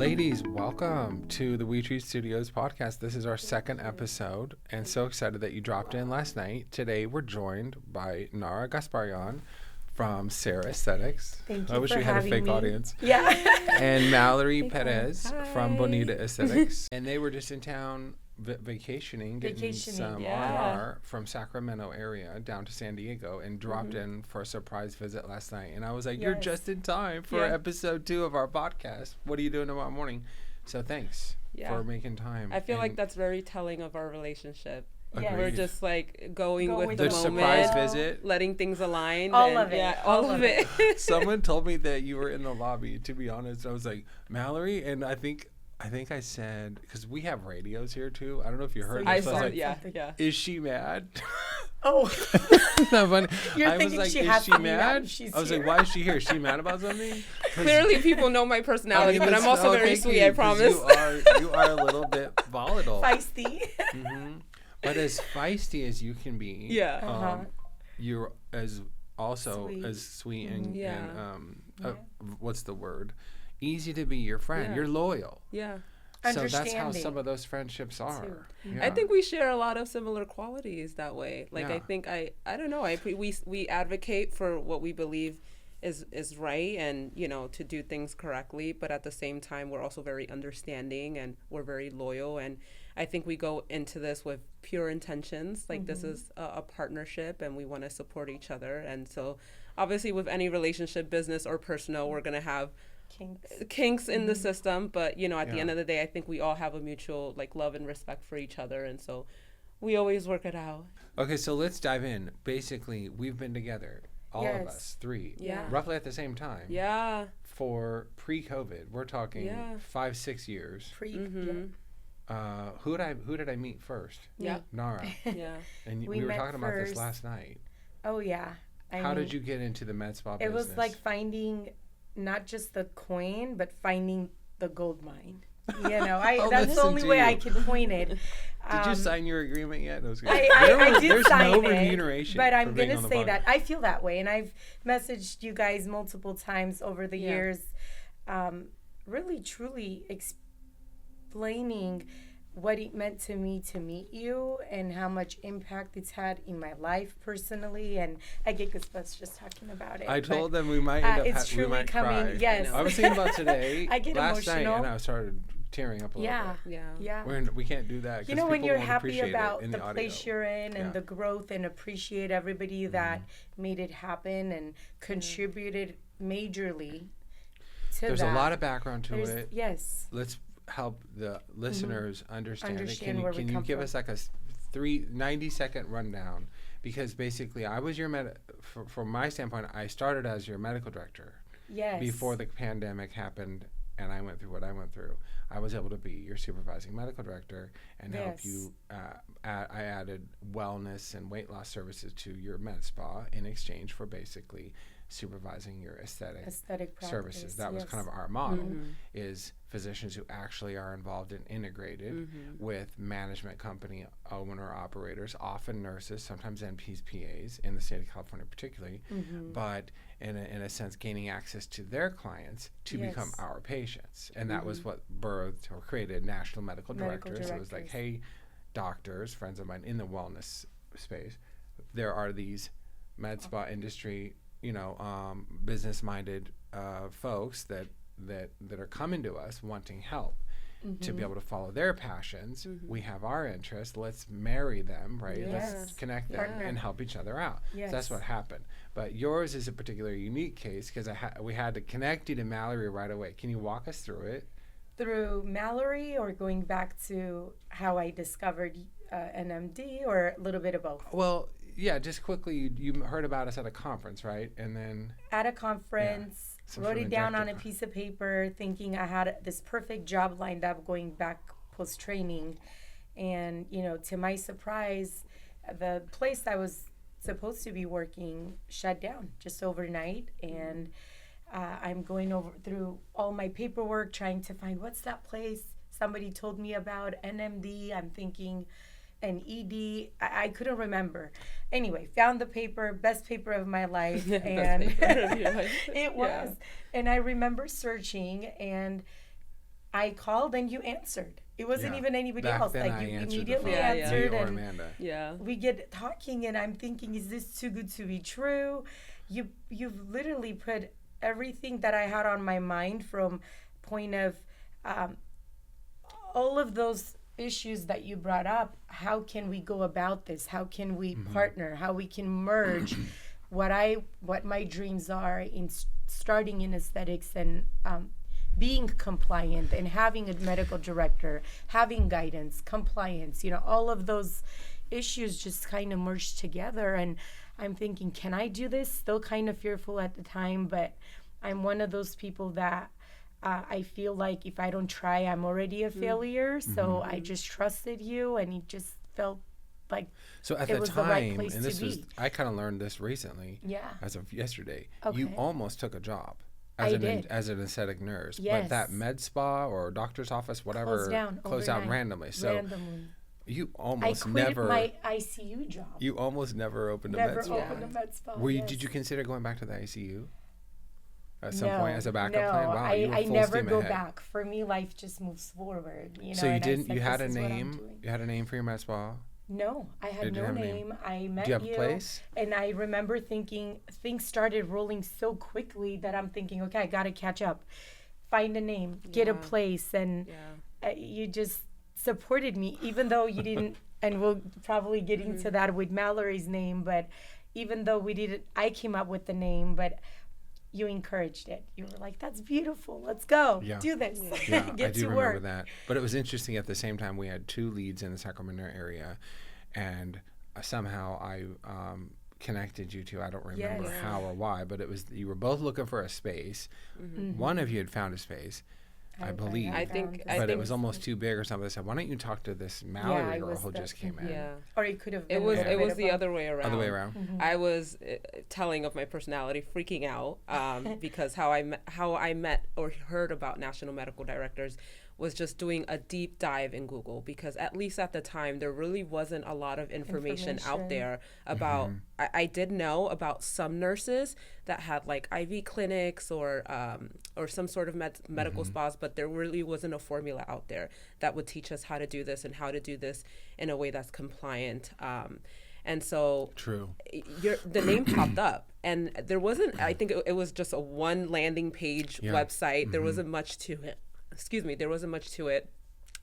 Ladies, welcome to the We Treat Studios podcast. This is our second episode, and so excited that you dropped in last night. Today, we're joined by Nara Gasparyan from Sarah Aesthetics. Thank you. I wish for we had a fake me. audience. Yeah. And Mallorie Perez Hi. from Bonita Aesthetics. And they were just in town vacationing, getting some R&R from Sacramento area down to San Diego, and dropped in for a surprise visit last night. And I was like, you're just in time for episode 2 of our podcast. What are you doing tomorrow morning? So thanks for making time. I feel like that's very telling of our relationship. Yeah. We're just like going with the the moment, surprise visit, letting things align. All of it. Yeah, all of it. Someone told me that you were in the lobby. To be honest, I was like, Mallorie, and I think I said, because we have radios here too. I don't know if you heard. I this. saw I was it. like, Yeah. Is she mad? Oh. Isn't that funny? You're I was thinking like, she is has she to be mad mad? if she's I was like, here. why is she here? Is she mad about something? Clearly, people know my personality, but I'm also very thank sweet. you, I 'cause promise. You are a little bit volatile. Feisty. But as feisty as you can be, you're as also Sweet. as sweet and, Yeah. what's the word? Easy to be your friend. Yeah. You're loyal. Yeah. So that's how Understanding, some of those friendships are. I think we share a lot of similar qualities that way. Like, Yeah. I think I don't know. We advocate for what we believe is right, and to do things correctly, but at the same time we're also very understanding and we're very loyal, and I think we go into this with pure intentions. Like, this is a partnership and we want to support each other. And so obviously with any relationship, business or personal, we're going to have kinks in the system, but at the end of the day, I think we all have a mutual love and respect for each other, and so we always work it out. Okay, so let's dive in. Basically, we've been together, all of us, 3, roughly at the same time. Yeah. For pre-COVID, we're talking 5-6 years. Who did I meet first? Yeah. Nara. Yeah. And we were met talking about this first. last night. Oh, yeah. How did you get into the med spa business? It was like finding not just the coin, but finding the gold mine. That's the only way I can point it. Did you sign your agreement yet? I did there's sign no it, remuneration. but for I'm being going on to the say podcast. that I feel that way. And I've messaged you guys multiple times over the years, really, truly explaining what it meant to me to meet you and how much impact it's had in my life personally. And I get goosebumps just talking about it. I told them we might end up it's truly we might coming. cry. Yes. I was thinking about today I get last night, emotional. and I started tearing up a little bit. Yeah. We can't do that. 'Cause when people you're won't happy appreciate it about in the audio. place you're in and the growth, and appreciate everybody that made it happen and contributed majorly to There's that. a lot of background to it. Yes. Let's help the listeners understand it. Understand Can where you we come give from. us like a 90-second rundown? Because basically, I was your from my standpoint, I started as your medical director. Yes. Before the pandemic happened and I went through what I went through, I was able to be your supervising medical director and help you. I added wellness and weight loss services to your med spa in exchange for basically supervising your aesthetic services. practice, That was kind of our model, is physicians who actually are involved and integrated with management company owner operators, often nurses, sometimes NPs, PAs in the state of California particularly, but in a sense gaining access to their clients to become our patients. And that was what birthed or created National Medical Directors. So it was like, hey, doctors, friends of mine in the wellness space, there are these med spa industry business-minded folks that are coming to us wanting help to be able to follow their passions. We have our interests. Let's marry them, right? Yes. Let's connect them and help each other out. Yes. So that's what happened. But yours is a particularly unique case because we had to connect you to Mallorie right away. Can you walk us through it? Through Mallorie, or going back to how I discovered NMD, or a little bit of both? Well, yeah, just quickly, you heard about us at a conference, right? And then at a conference, wrote it down on a piece of paper, thinking I had this perfect job lined up going back post-training. And, to my surprise, the place I was supposed to be working shut down just overnight. And I'm going through all my paperwork, trying to find what's that place. Somebody told me about NMD. I'm thinking an ED. I couldn't remember. Anyway, found the paper, best paper of my life. And it was. And I remember searching, and I called and you answered. It wasn't even anybody Back else. then Like, I you answered immediately the phone. answered. Me or And Amanda. Yeah. we get talking, and I'm thinking, is this too good to be true? You've literally put everything that I had on my mind from point of all of those issues that you brought up. How can we go about this? How can we partner? How we can merge what my dreams are in starting in aesthetics and being compliant and having a medical director, having guidance, compliance, all of those issues just kind of merged together. And I'm thinking, can I do this? Still kind of fearful at the time, but I'm one of those people that I feel like if I don't try, I'm already a failure. So I just trusted you, and it just felt like So at it the was time, the right place and this to was, be. I kind of learned this recently, Yeah. as of yesterday. Okay. You almost took a job I did. as an aesthetic nurse, Yes. but that med spa or doctor's office, whatever, Closed down overnight. randomly. So Randomly. you I almost quit never, my ICU job. you almost never opened a Never med spa. opened a med spa. Did you consider going back to the ICU at some No, point as a backup no, plan? Wow, you were I full never steam go ahead. back. For me, life just moves forward. So you and I didn't. said, You had a "This is what I'm name. doing." You had a name for your med spa. No, I had Did you no have a name? name. I met Do you have a place? and I remember thinking things started rolling so quickly that I'm thinking, okay, I got to catch up, find a name, get a Yeah. place, and you just supported me, even though you didn't. And we'll probably get into that with Mallorie's name, but even though we didn't, I came up with the name, but you encouraged it. You were like, "That's beautiful. Let's go. Yeah. Do this. Yeah, Get I do to remember work." that. But it was interesting. At the same time, we had two leads in the Sacramento area, and somehow I connected you two. I don't remember Yes. how or why, but it was you were both looking for a space. One of you had found a space, I believe. I think- but it was almost too big or something. I said, "Why don't you talk to this Mallorie it girl was who the- just came in?" Yeah. Or it could have It been. was a it bit was of the a- other way around. Other way around. I was telling of my personality, freaking out because how I met or heard about national medical directors was just doing a deep dive in Google, because at least at the time there really wasn't a lot of information out there about. I did know about some nurses that had like IV clinics or some sort of medical spas, but there really wasn't a formula out there that would teach us how to do this and how to do this in a way that's compliant. And so True. the name popped up, and there wasn't, I think it was just a one landing page website. There wasn't much to it. There wasn't much to it.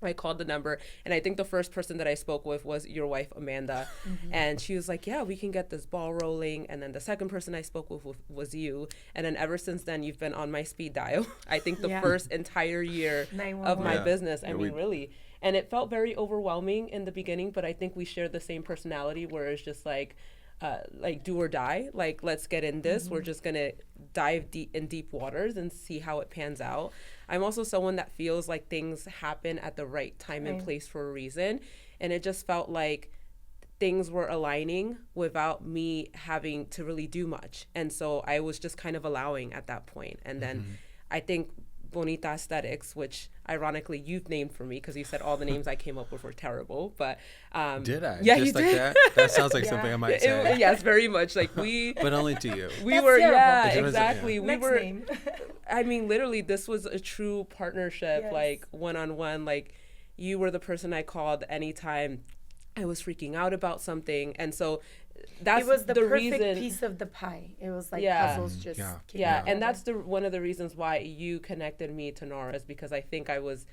I called the number, and I think the first person that I spoke with was your wife, Amanda. And she was like, yeah, we can get this ball rolling. And then the second person I spoke with was you. And then ever since then, you've been on my speed dial. I think the first entire year of my business. I mean, really. And it felt very overwhelming in the beginning, but I think we shared the same personality where it's just like do or die. Like, let's get in this. We're just going to dive deep waters and see how it pans out. I'm also someone that feels like things happen at the right time and place for a reason. And it just felt like things were aligning without me having to really do much. And so I was just kind of allowing at that point. And then I think Bonita Aesthetics, which ironically you've named for me because you said all the names I came up with were terrible, but Did I? Yeah, Just you like did. that? That sounds like something I might say. yes, very much. Like we But only to you. That's were terrible. yeah, It was- exactly. yeah. We Next were name. I mean, literally, this was a true partnership, Yes. like one-on-one. Like, you were the person I called anytime I was freaking out about something. And so that's It was the perfect reason. piece of the pie. It was like Yeah. puzzles just Yeah. came Yeah, together. and that's one of the reasons why you connected me to Nara, is because I think I was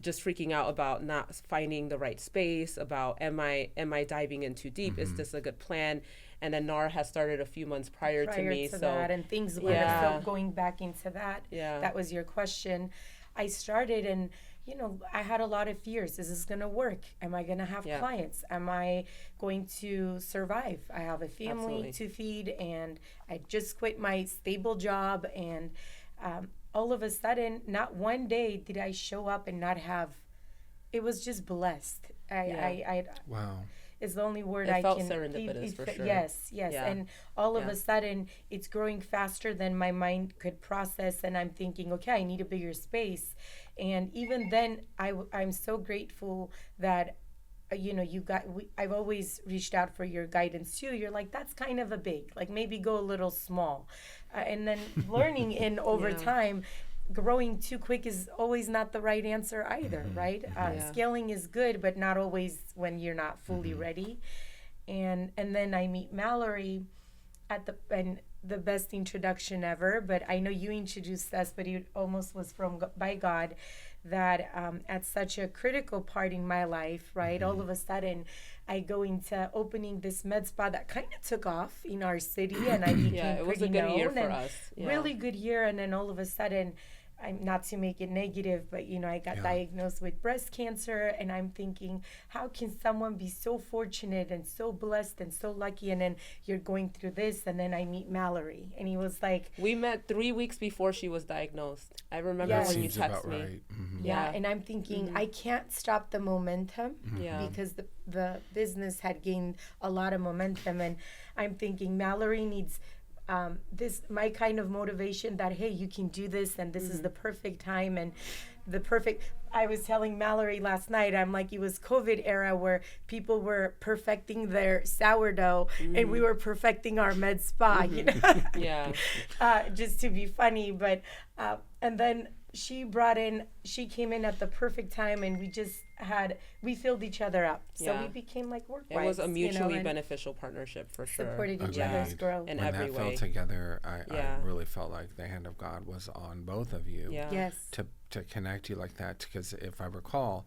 just freaking out about not finding the right space, about am I diving in too deep? Is this a good plan? And then Nara has started a few months prior to me. So that, and things were Yeah. so going back into that. Yeah. That was your question. I started, and I had a lot of fears. Is this gonna work? Am I gonna have Yeah. clients? Am I going to survive? I have a family Absolutely. to feed, and I just quit my stable job, and all of a sudden, not one day did I show up and not have. It was just blessed. I Wow. is the only word It I felt can. serendipitous for sure. Yes, Yeah. and all of Yeah. a sudden, it's growing faster than my mind could process, and I'm thinking, okay, I need a bigger space, and even then, I'm so grateful that. I've always reached out for your guidance too. You're like, that's kind of a big, like maybe go a little small, and then learning in over Yeah. time, growing too quick is always not the right answer either, right? Scaling is good, but not always when you're not fully ready. And then I meet Mallorie and the best introduction ever, but I know you introduced us, but it almost was by God, that at such a critical part in my life, right? All of a sudden, I go into opening this med spa that kind of took off in our city, and I became it was pretty a good known year for and us. Yeah. really good year. And then all of a sudden, I'm not to make it negative, but I got diagnosed with breast cancer, and I'm thinking, how can someone be so fortunate and so blessed and so lucky, and then you're going through this? And then I meet Mallorie, and he was like, we met 3 weeks before she was diagnosed. I remember when you texted me. Right. Yeah, and I'm thinking, I can't stop the momentum Yeah. because the business had gained a lot of momentum, and I'm thinking Mallorie needs this, my kind of motivation, that hey, you can do this, and this is the perfect time, and I was telling Mallorie last night, I'm like, it was COVID era where people were perfecting their sourdough and we were perfecting our med spa, just to be funny. But and then she came in at the perfect time, and we filled each other up. So we became like work wives. It was a mutually beneficial partnership for sure. Supported each other's growth. In when every that way. fell together, I really felt like the hand of God was on both of you. Yeah. Yes. To connect you like that, because if I recall,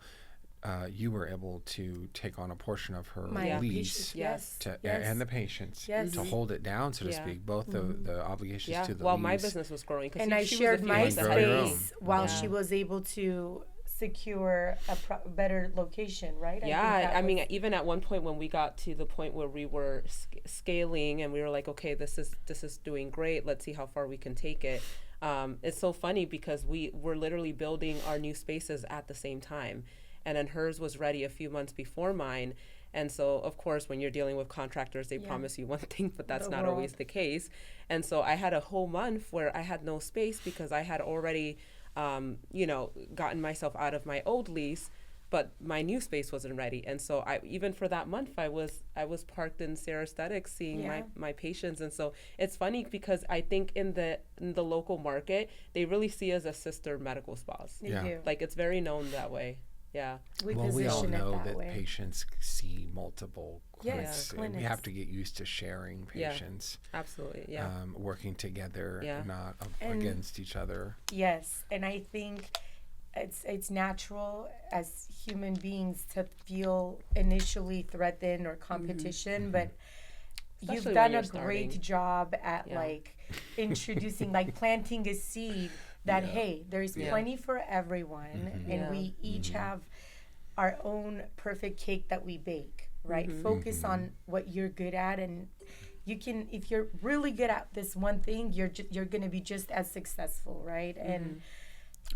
you were able to take on a portion of her lease, and the patients, to hold it down, so to speak, both the obligations to the while lease. my business was growing. And I shared my space while she was able to secure a better location, right? I mean, even at one point when we got to the point where we were scaling, and we were like, okay, this is doing great. Let's see how far we can take it. It's so funny because we were literally building our new spaces at the same time, and then hers was ready a few months before mine. And so, of course, when you're dealing with contractors, they promise you one thing, but that's not always the case. And so I had a whole month where I had no space because I had already gotten myself out of my old lease, but my new space wasn't ready. And so even for that month, I was parked in Sarah Aesthetics seeing my patients. And so it's funny because I think in the local market, they really see us as sister medical spas. They do. Like, it's very known that way. Yeah. We all know that patients see multiple clinics. Clinics. We have to get used to sharing patients. Yeah, absolutely. Yeah. Working together, not against each other. Yes, and I think it's natural as human beings to feel initially threatened or competition, but especially you've done a great job at like introducing, like planting a seed that hey, there's plenty for everyone, and we each have our own perfect cake that we bake, right? Focus on what you're good at, and you can, if you're really good at this one thing, you're going to be just as successful, right? And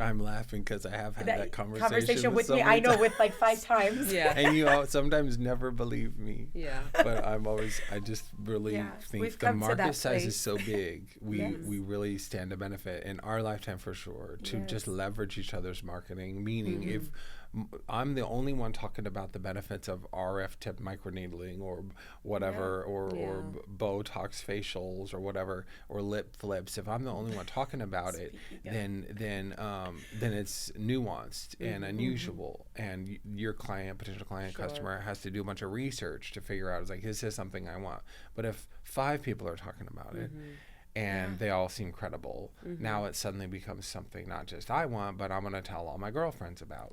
I'm laughing because I have had that conversation with me. I know, with like 5 times. And you all sometimes never believe me. But I just really think the market size is so big. We really stand to benefit in our lifetime for sure to just leverage each other's marketing. Meaning, if I'm the only one talking about the benefits of RF tip microneedling or whatever, or Botox facials or whatever, or lip flips, if I'm the only one talking about it, then it's nuanced and unusual, and your potential client, customer has to do a bunch of research to figure out, is this something I want? But if 5 people are talking about it, and they all seem credible, now it suddenly becomes something not just I want, but I'm going to tell all my girlfriends about.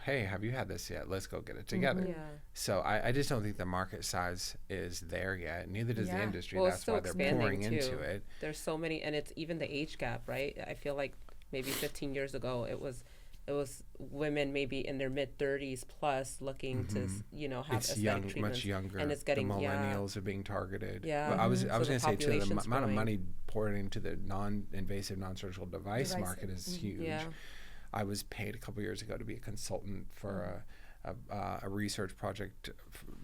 Hey, have you had this yet? Let's go get it together. So I just don't think the market size is there yet. Neither does the industry. Well, that's why they're pouring into it. There's so many, and it's even the age gap, right? I feel like maybe 15 years ago, it was women maybe in their mid 30s plus looking to have aesthetic treatments. Much younger, and it's getting the millennials are being targeted. But I was going to say too, the amount of money poured into the non-invasive, non-surgical device market is huge. I was paid a couple years ago to be a consultant for a research project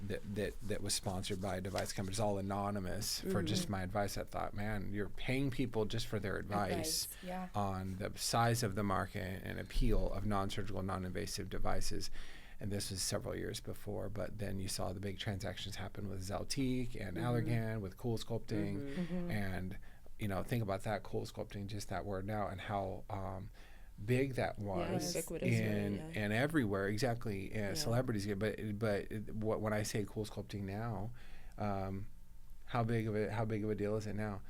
that was sponsored by a device company. It's all anonymous for just my advice. I thought, man, you're paying people just for their advice on the size of the market and appeal of non-surgical, non-invasive devices. And this was several years before, but then you saw the big transactions happen with Zeltique and Allergan with Cool Sculpting, and think about that, cool sculpting, just that word now, and how big that was and everywhere. Exactly. Celebrities get, but when I say cool sculpting now, how big of a deal is it now?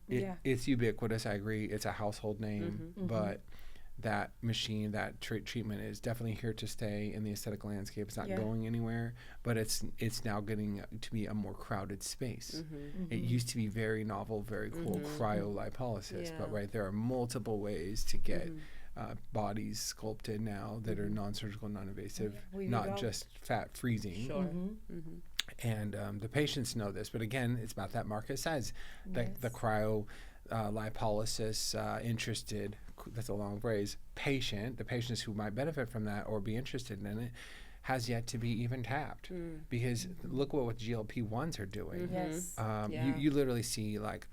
It's ubiquitous. I agree. It's a household name, but that machine, that treatment is definitely here to stay in the aesthetic landscape. It's not going anywhere, but it's now getting to be a more crowded space. It used to be very novel, very cool cryolipolysis, but there are multiple ways to get bodies sculpted now that are non-surgical, non-invasive, not just fat freezing. And the patients know this, but again, it's about that market size. The cryo lipolysis interested, that's a long phrase, the patients who might benefit from that or be interested in it has yet to be even tapped, because look what GLP-1s are doing. You literally see like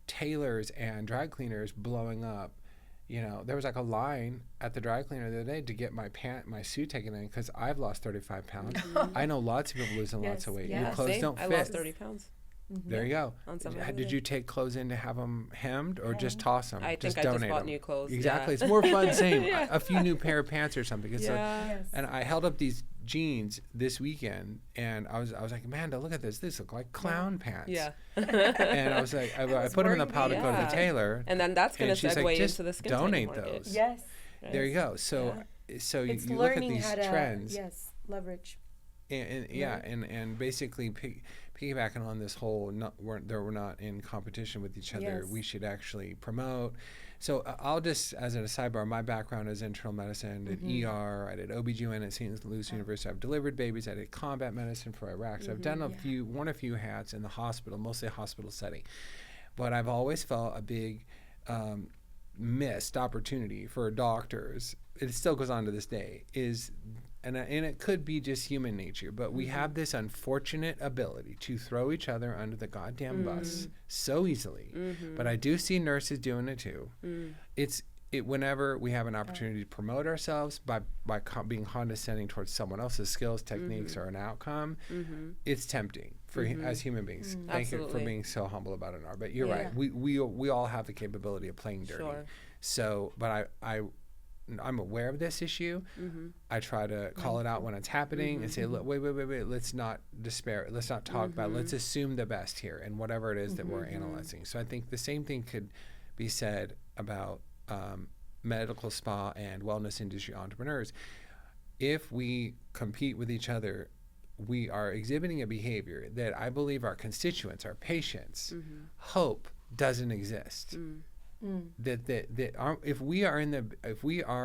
tailors and dry cleaners blowing up. There was like a line at the dry cleaner the other day to get my suit taken in, because I've lost 35 pounds. I know lots of people losing lots of weight. Your clothes don't fit. I lost 30 pounds. There you go. Did you take clothes in to have them hemmed or just toss them? I just think I donate just bought them. new clothes. Exactly. It's more fun saying a few new pair of pants or something. And I held up these jeans this weekend, and I was like, Amanda, look at this. These look like clown pants. And I was like, I put them in the pile to go to the tailor. And then that's going to segue like, into the skin donate market. those. There you go. So you look at these trends. Leverage. And basically piggybacking on this whole, we're not in competition with each other. We should actually promote. So I'll just, as a sidebar, my background is internal medicine. I did ER, I did OBGYN at St. Louis University. I've delivered babies. I did combat medicine for Iraq. So I've done worn a few hats in the hospital, mostly a hospital setting. But I've always felt a big missed opportunity for doctors. It still goes on to this day, and it could be just human nature, but we have this unfortunate ability to throw each other under the goddamn bus so easily. But I do see nurses doing it too. Whenever we have an opportunity to promote ourselves by being condescending towards someone else's skills, techniques, or an outcome, it's tempting as human beings. Thank you for being so humble about it, Nara. But you're right. We all have the capability of playing dirty. So, but I'm aware of this issue. I try to call it out when it's happening and say, look, wait, let's not despair. Let's not talk about it. Let's assume the best here and whatever it is that we're analyzing. So I think the same thing could be said about medical spa and wellness industry entrepreneurs. If we compete with each other, we are exhibiting a behavior that I believe our constituents, our patients, hope doesn't exist. If we are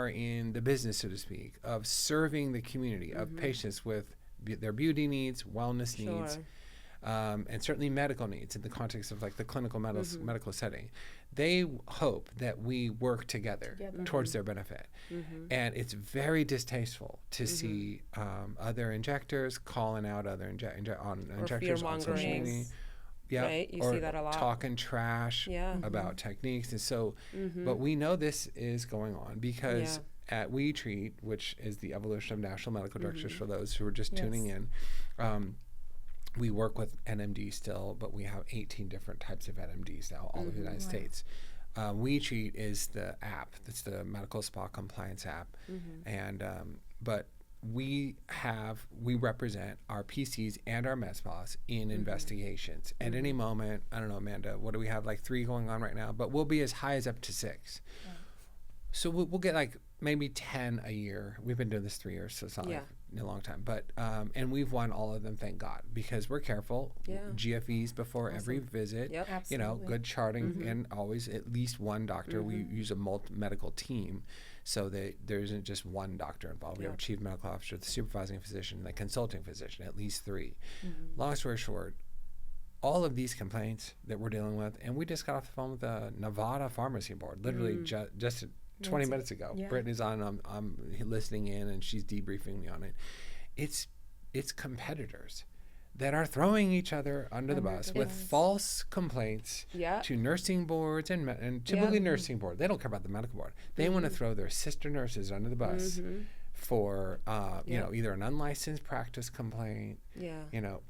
in the business, so to speak, of serving the community of patients with their beauty needs, wellness needs, and certainly medical needs in the context of like the clinical medical setting, they hope that we work together towards their benefit. And it's very distasteful to see other injectors calling out other injectors on social media. Right, you see that a lot. Talking trash about techniques, and so, but we know this is going on because at We Treat, which is the evolution of National Medical Directors for those who are just tuning in, we work with NMD still, but we have 18 different types of NMDs now, all over the United States. We Treat is the app. That's the medical spa compliance app, and but we represent our PCs and our med spas in investigations. At any moment, I don't know, Amanda, what do we have, like 3 going on right now? But we'll be as high as up to 6. So we'll get like maybe 10 a year. We've been doing this 3 years, so it's not like a long time. But and we've won all of them, thank God, because we're careful. GFEs before every visit. Good charting, and always at least one doctor. We use a medical team, so that there isn't just one doctor involved. We have a chief medical officer, the supervising physician, and the consulting physician, at least 3. Long story short, all of these complaints that we're dealing with, and we just got off the phone with the Nevada Pharmacy Board, literally just 20 minutes ago. Brittany's on, I'm listening in, and she's debriefing me on it. It's competitors that are throwing each other under the bus with false complaints to nursing boards and typically nursing board. They don't care about the medical board. They want to throw their sister nurses under the bus for either an unlicensed practice complaint.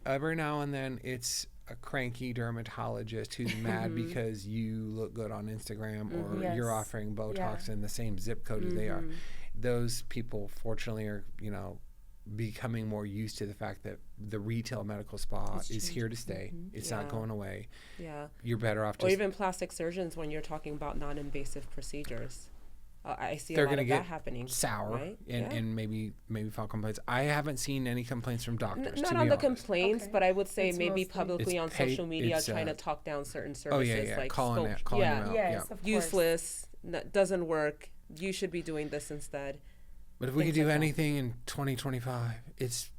Every now and then it's a cranky dermatologist who's mad because you look good on Instagram or Yes. you're offering Botox Yeah. in the same zip code as they are. Those people, fortunately, are, you know, becoming more used to the fact that the retail medical spa It's is here changing. to stay. It's Yeah. not going away. Yeah. You're better off Or just even plastic surgeons when you're talking about non-invasive procedures. I see they're a lot going to of get that happening. sour right? and maybe file complaints. I haven't seen any complaints from doctors. Not to on be the honest. complaints, Okay. but I would say It's maybe mostly- publicly It's on paid- social media it's, trying to talk down certain Oh services yeah, yeah, like calling sculpt- calling yeah, them out. Yes, Yeah. of course. useless, doesn't work. You should be doing this instead. But if we could things do like that. anything in 2025, it's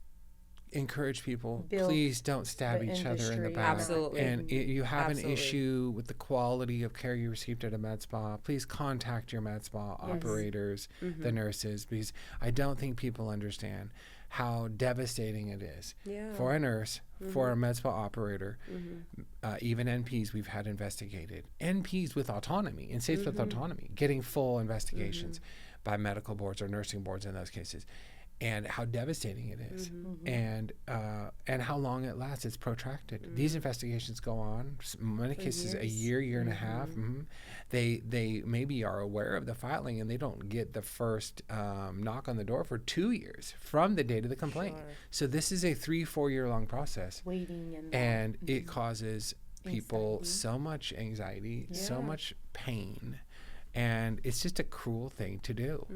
encourage people. Build Please don't stab the each other in the industry. back. Absolutely. And you have an Absolutely. issue with the quality of care you received at a med spa, please contact your med spa operators, the nurses, because I don't think people understand how devastating it is Yeah. for a nurse, for a med spa operator, even NPs we've had investigated. NPs with autonomy, in states with autonomy, getting full investigations by medical boards or nursing boards in those cases. And how devastating it is, and how long it lasts. It's protracted. These investigations go on, in many cases, a year and a half. They maybe are aware of the filing, and they don't get the first knock on the door for 2 years from the date of the complaint. Sure. So this is a 3-4 year long process, Waiting and it causes people Anxiety. so much anxiety, so Yeah. much pain. And it's just a cruel thing to do.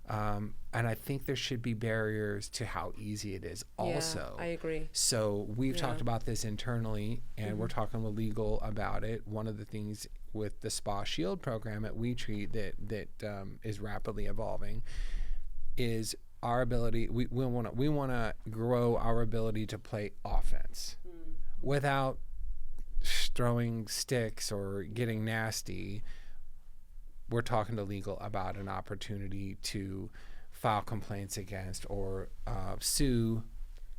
And I think there should be barriers to how easy it is also. Yeah, I agree. So we've talked Yeah. about this internally, and we're talking with legal about it. One of the things with the Spa Shield program at We Treat that is rapidly evolving is our ability. We want to grow our ability to play offense without throwing sticks or getting nasty. We're talking to legal about an opportunity to file complaints against or sue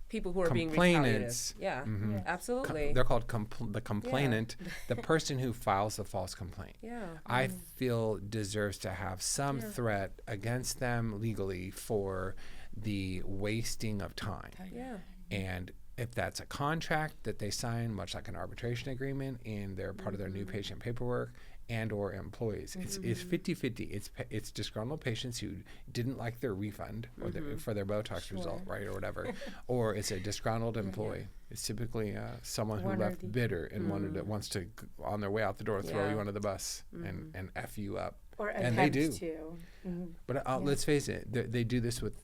People who are being complainants. retaliative. Yeah, Yeah. absolutely. They're called the complainant, the person who files the false complaint. Yeah. I feel deserves to have some threat against them legally for the wasting of time. Yeah. And if that's a contract that they sign, much like an arbitration agreement, and they're part of their new patient paperwork, and or employees, it's 50-50. It's disgruntled patients who didn't like their refund or for their Botox result, right, or whatever, or it's a disgruntled employee. It's typically someone who One or left the- bitter and wants to on their way out the door throw Yeah. you under the bus and f you up. or And they attempt do. to. But let's face it, they do this with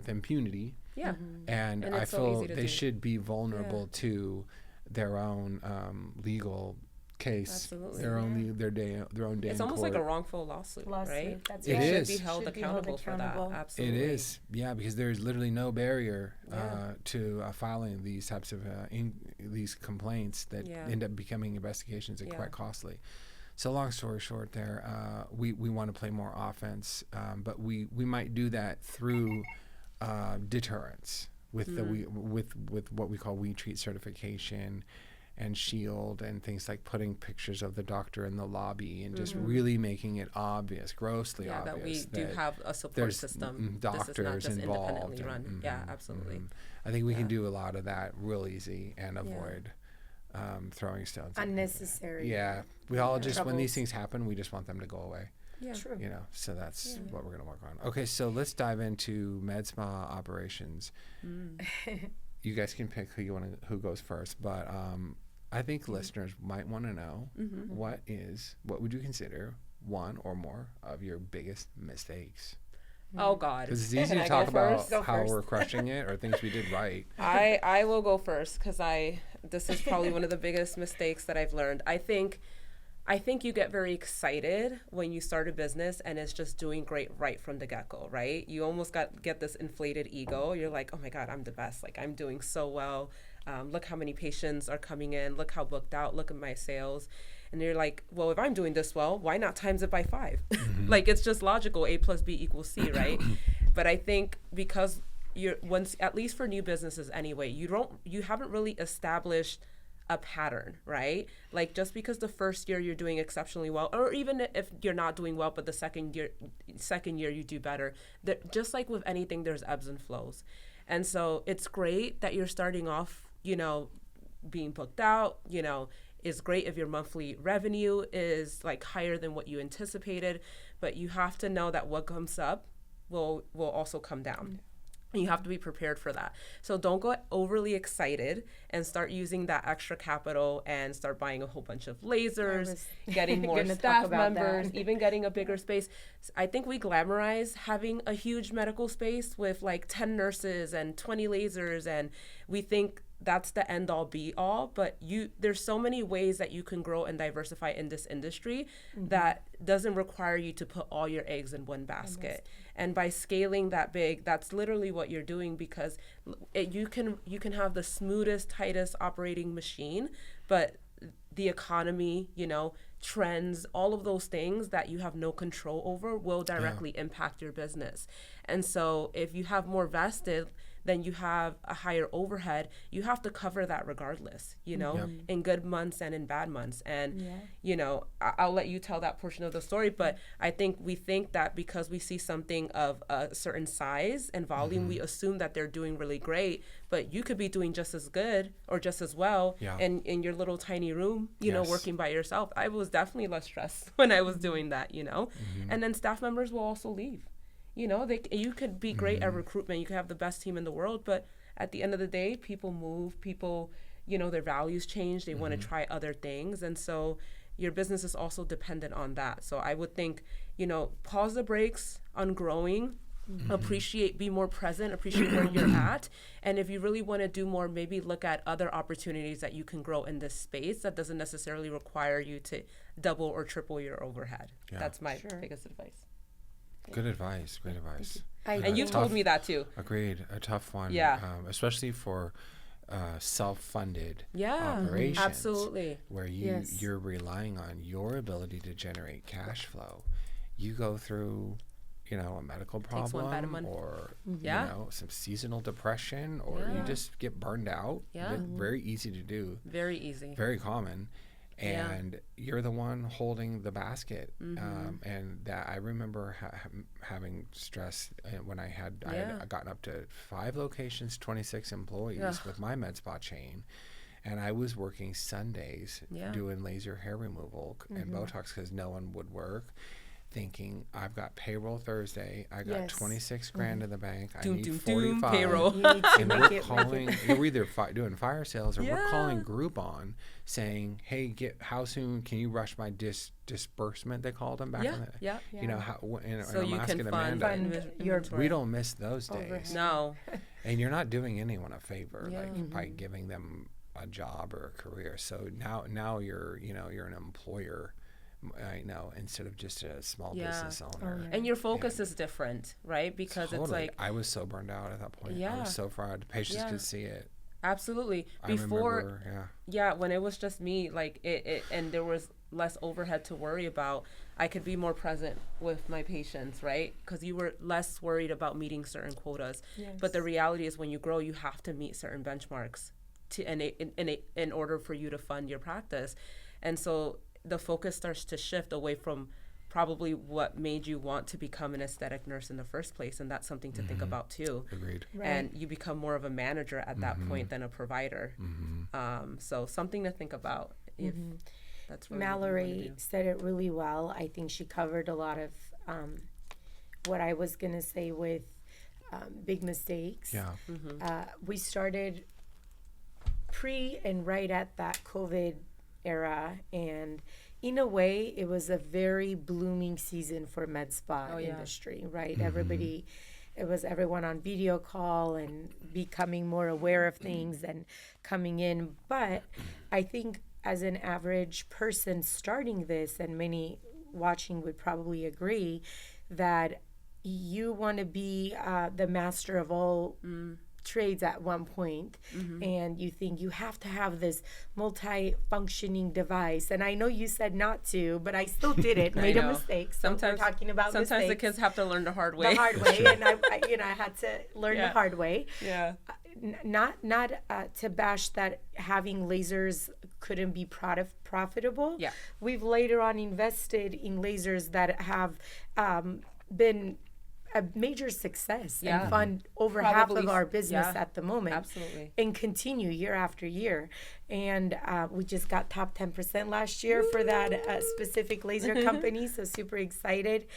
impunity. Yeah. And And I it's so feel easy to they do. should be vulnerable to their own legal case, Absolutely. their own their own day It's in almost court. like a wrongful lawsuit, right? That's It right. is. Should be held Should be held accountable for that. accountable. It Absolutely. is, yeah, because there's literally no barrier Yeah. to filing these types of these complaints that Yeah. end up becoming investigations and Yeah. quite costly. So long story short, we want to play more offense, but we might do that through deterrence with with what we call We Treat certification and Shield and things like putting pictures of the doctor in the lobby and just really making it obvious, grossly Yeah, that obvious we do have a support there's system. doctors this is not just involved. independently run. Yeah, absolutely. I think we can do a lot of that real easy and avoid throwing stones. at people. Unnecessary. Yeah, we all just when these Troubles. things happen, we just want them to go away. Yeah. True. You know, so that's what we're gonna work on. Okay, so let's dive into med spa operations. You guys can pick who goes first, but I think listeners might want to know what would you consider one or more of your biggest mistakes? Oh God. Because it's easy Can to I talk go about first? Go how first. we're crushing it or things we did right. I will go first because this is probably one of the biggest mistakes that I've learned. I think you get very excited when you start a business and it's just doing great right from the get-go, right? You almost get this inflated ego. You're like, oh my God, I'm the best. Like I'm doing so well. Look how many patients are coming in. Look how booked out. Look at my sales. And you're like, well, if I'm doing this well, why not times it by 5? Like it's just logical. A plus B equals C, right? But I think because at least for new businesses anyway, you haven't really established a pattern, right? Like just because the first year you're doing exceptionally well, or even if you're not doing well, but the second year you do better, just like with anything, there's ebbs and flows. And so it's great that you're starting off, being booked out, you know, is great if your monthly revenue is like higher than what you anticipated, but you have to know that what comes up will also come down. And you have to be prepared for that. So don't go overly excited and start using that extra capital and start buying a whole bunch of lasers, getting more staff members, even getting a bigger space. I think we glamorize having a huge medical space with like 10 nurses and 20 lasers, and we think that's the end all be all, but there's so many ways that you can grow and diversify in this industry that doesn't require you to put all your eggs in one basket. And by scaling that big, that's literally what you're doing, because you can have the smoothest, tightest operating machine, but the economy, you know, trends, all of those things that you have no control over will directly impact your business. And so if you have more vested, then you have a higher overhead. You have to cover that regardless, you know, in good months and in bad months. And, you know, I'll let you tell that portion of the story, but I think we think that because we see something of a certain size and volume, we assume that they're doing really great, but you could be doing just as good or just as well in your little tiny room, you know, working by yourself. I was definitely less stressed when I was doing that, you know, and then staff members will also leave. You know, you could be great at recruitment. You could have the best team in the world, but at the end of the day, people move. People, you know, their values change. They want to try other things. And so your business is also dependent on that. So I would think, you know, pause the brakes on growing, be more present, appreciate where you're at. And if you really want to do more, maybe look at other opportunities that you can grow in this space that doesn't necessarily require you to double or triple your overhead. That's my biggest advice. Good advice. Great advice. And you've told me that too. Agreed. A tough one. Yeah. Especially for self-funded Yeah, operations. absolutely. Where you're relying on your ability to generate cash flow. You go through, you know, a medical problem or, you know, some seasonal depression, or you just get burned out. Very easy to do. Very easy. Very common. And you're the one holding the basket. And that I remember having stress when I had gotten up to 5 locations, 26 employees with my med spa chain. And I was working Sundays doing laser hair removal and Botox because no one would work. Thinking I've got payroll Thursday, I got 26 grand in the bank, I need 45 payroll. And we're calling, we're either doing fire sales or we're calling Groupon saying, hey, how soon can you rush my disbursement, they called them back in the you know, and so I'm you asking can Amanda, your we don't miss those days. No. And you're not doing anyone a favor like by giving them a job or a career. So now you're, you know, you're an employer. I know, instead of just a small business owner. And your focus is different, right? Because it's like, I was so burned out at that point. I was so fried. Patients could see it. Absolutely. Before, when it was just me, like it and there was less overhead to worry about, I could be more present with my patients, right? Because you were less worried about meeting certain quotas. But the reality is when you grow, you have to meet certain benchmarks in order for you to fund your practice. And so the focus starts to shift away from probably what made you want to become an aesthetic nurse in the first place, and that's something to think about too. Agreed. And you become more of a manager at that point than a provider. So something to think about if that's really Mallorie said it really well. I think she covered a lot of what I was gonna say with big mistakes. We started pre and right at that COVID era, and in a way it was a very blooming season for med spa industry, right? It was everyone on video call and becoming more aware of things and coming in. But I think as an average person starting this, and many watching would probably agree, that you want to be the master of all trades at one point, and you think you have to have this multi-functioning device. And I know you said not to, but I still did it. Made a mistake. So sometimes we're talking about sometimes mistakes. The kids have to learn the hard way. And I had to learn the hard way. Not to bash that having lasers couldn't be profitable. We've later on invested in lasers that have been a major success Yeah. and fund over half Probably of our business yeah. at the moment. Absolutely. And continue year after year. And we just got top 10% last year for that specific laser company. So super excited.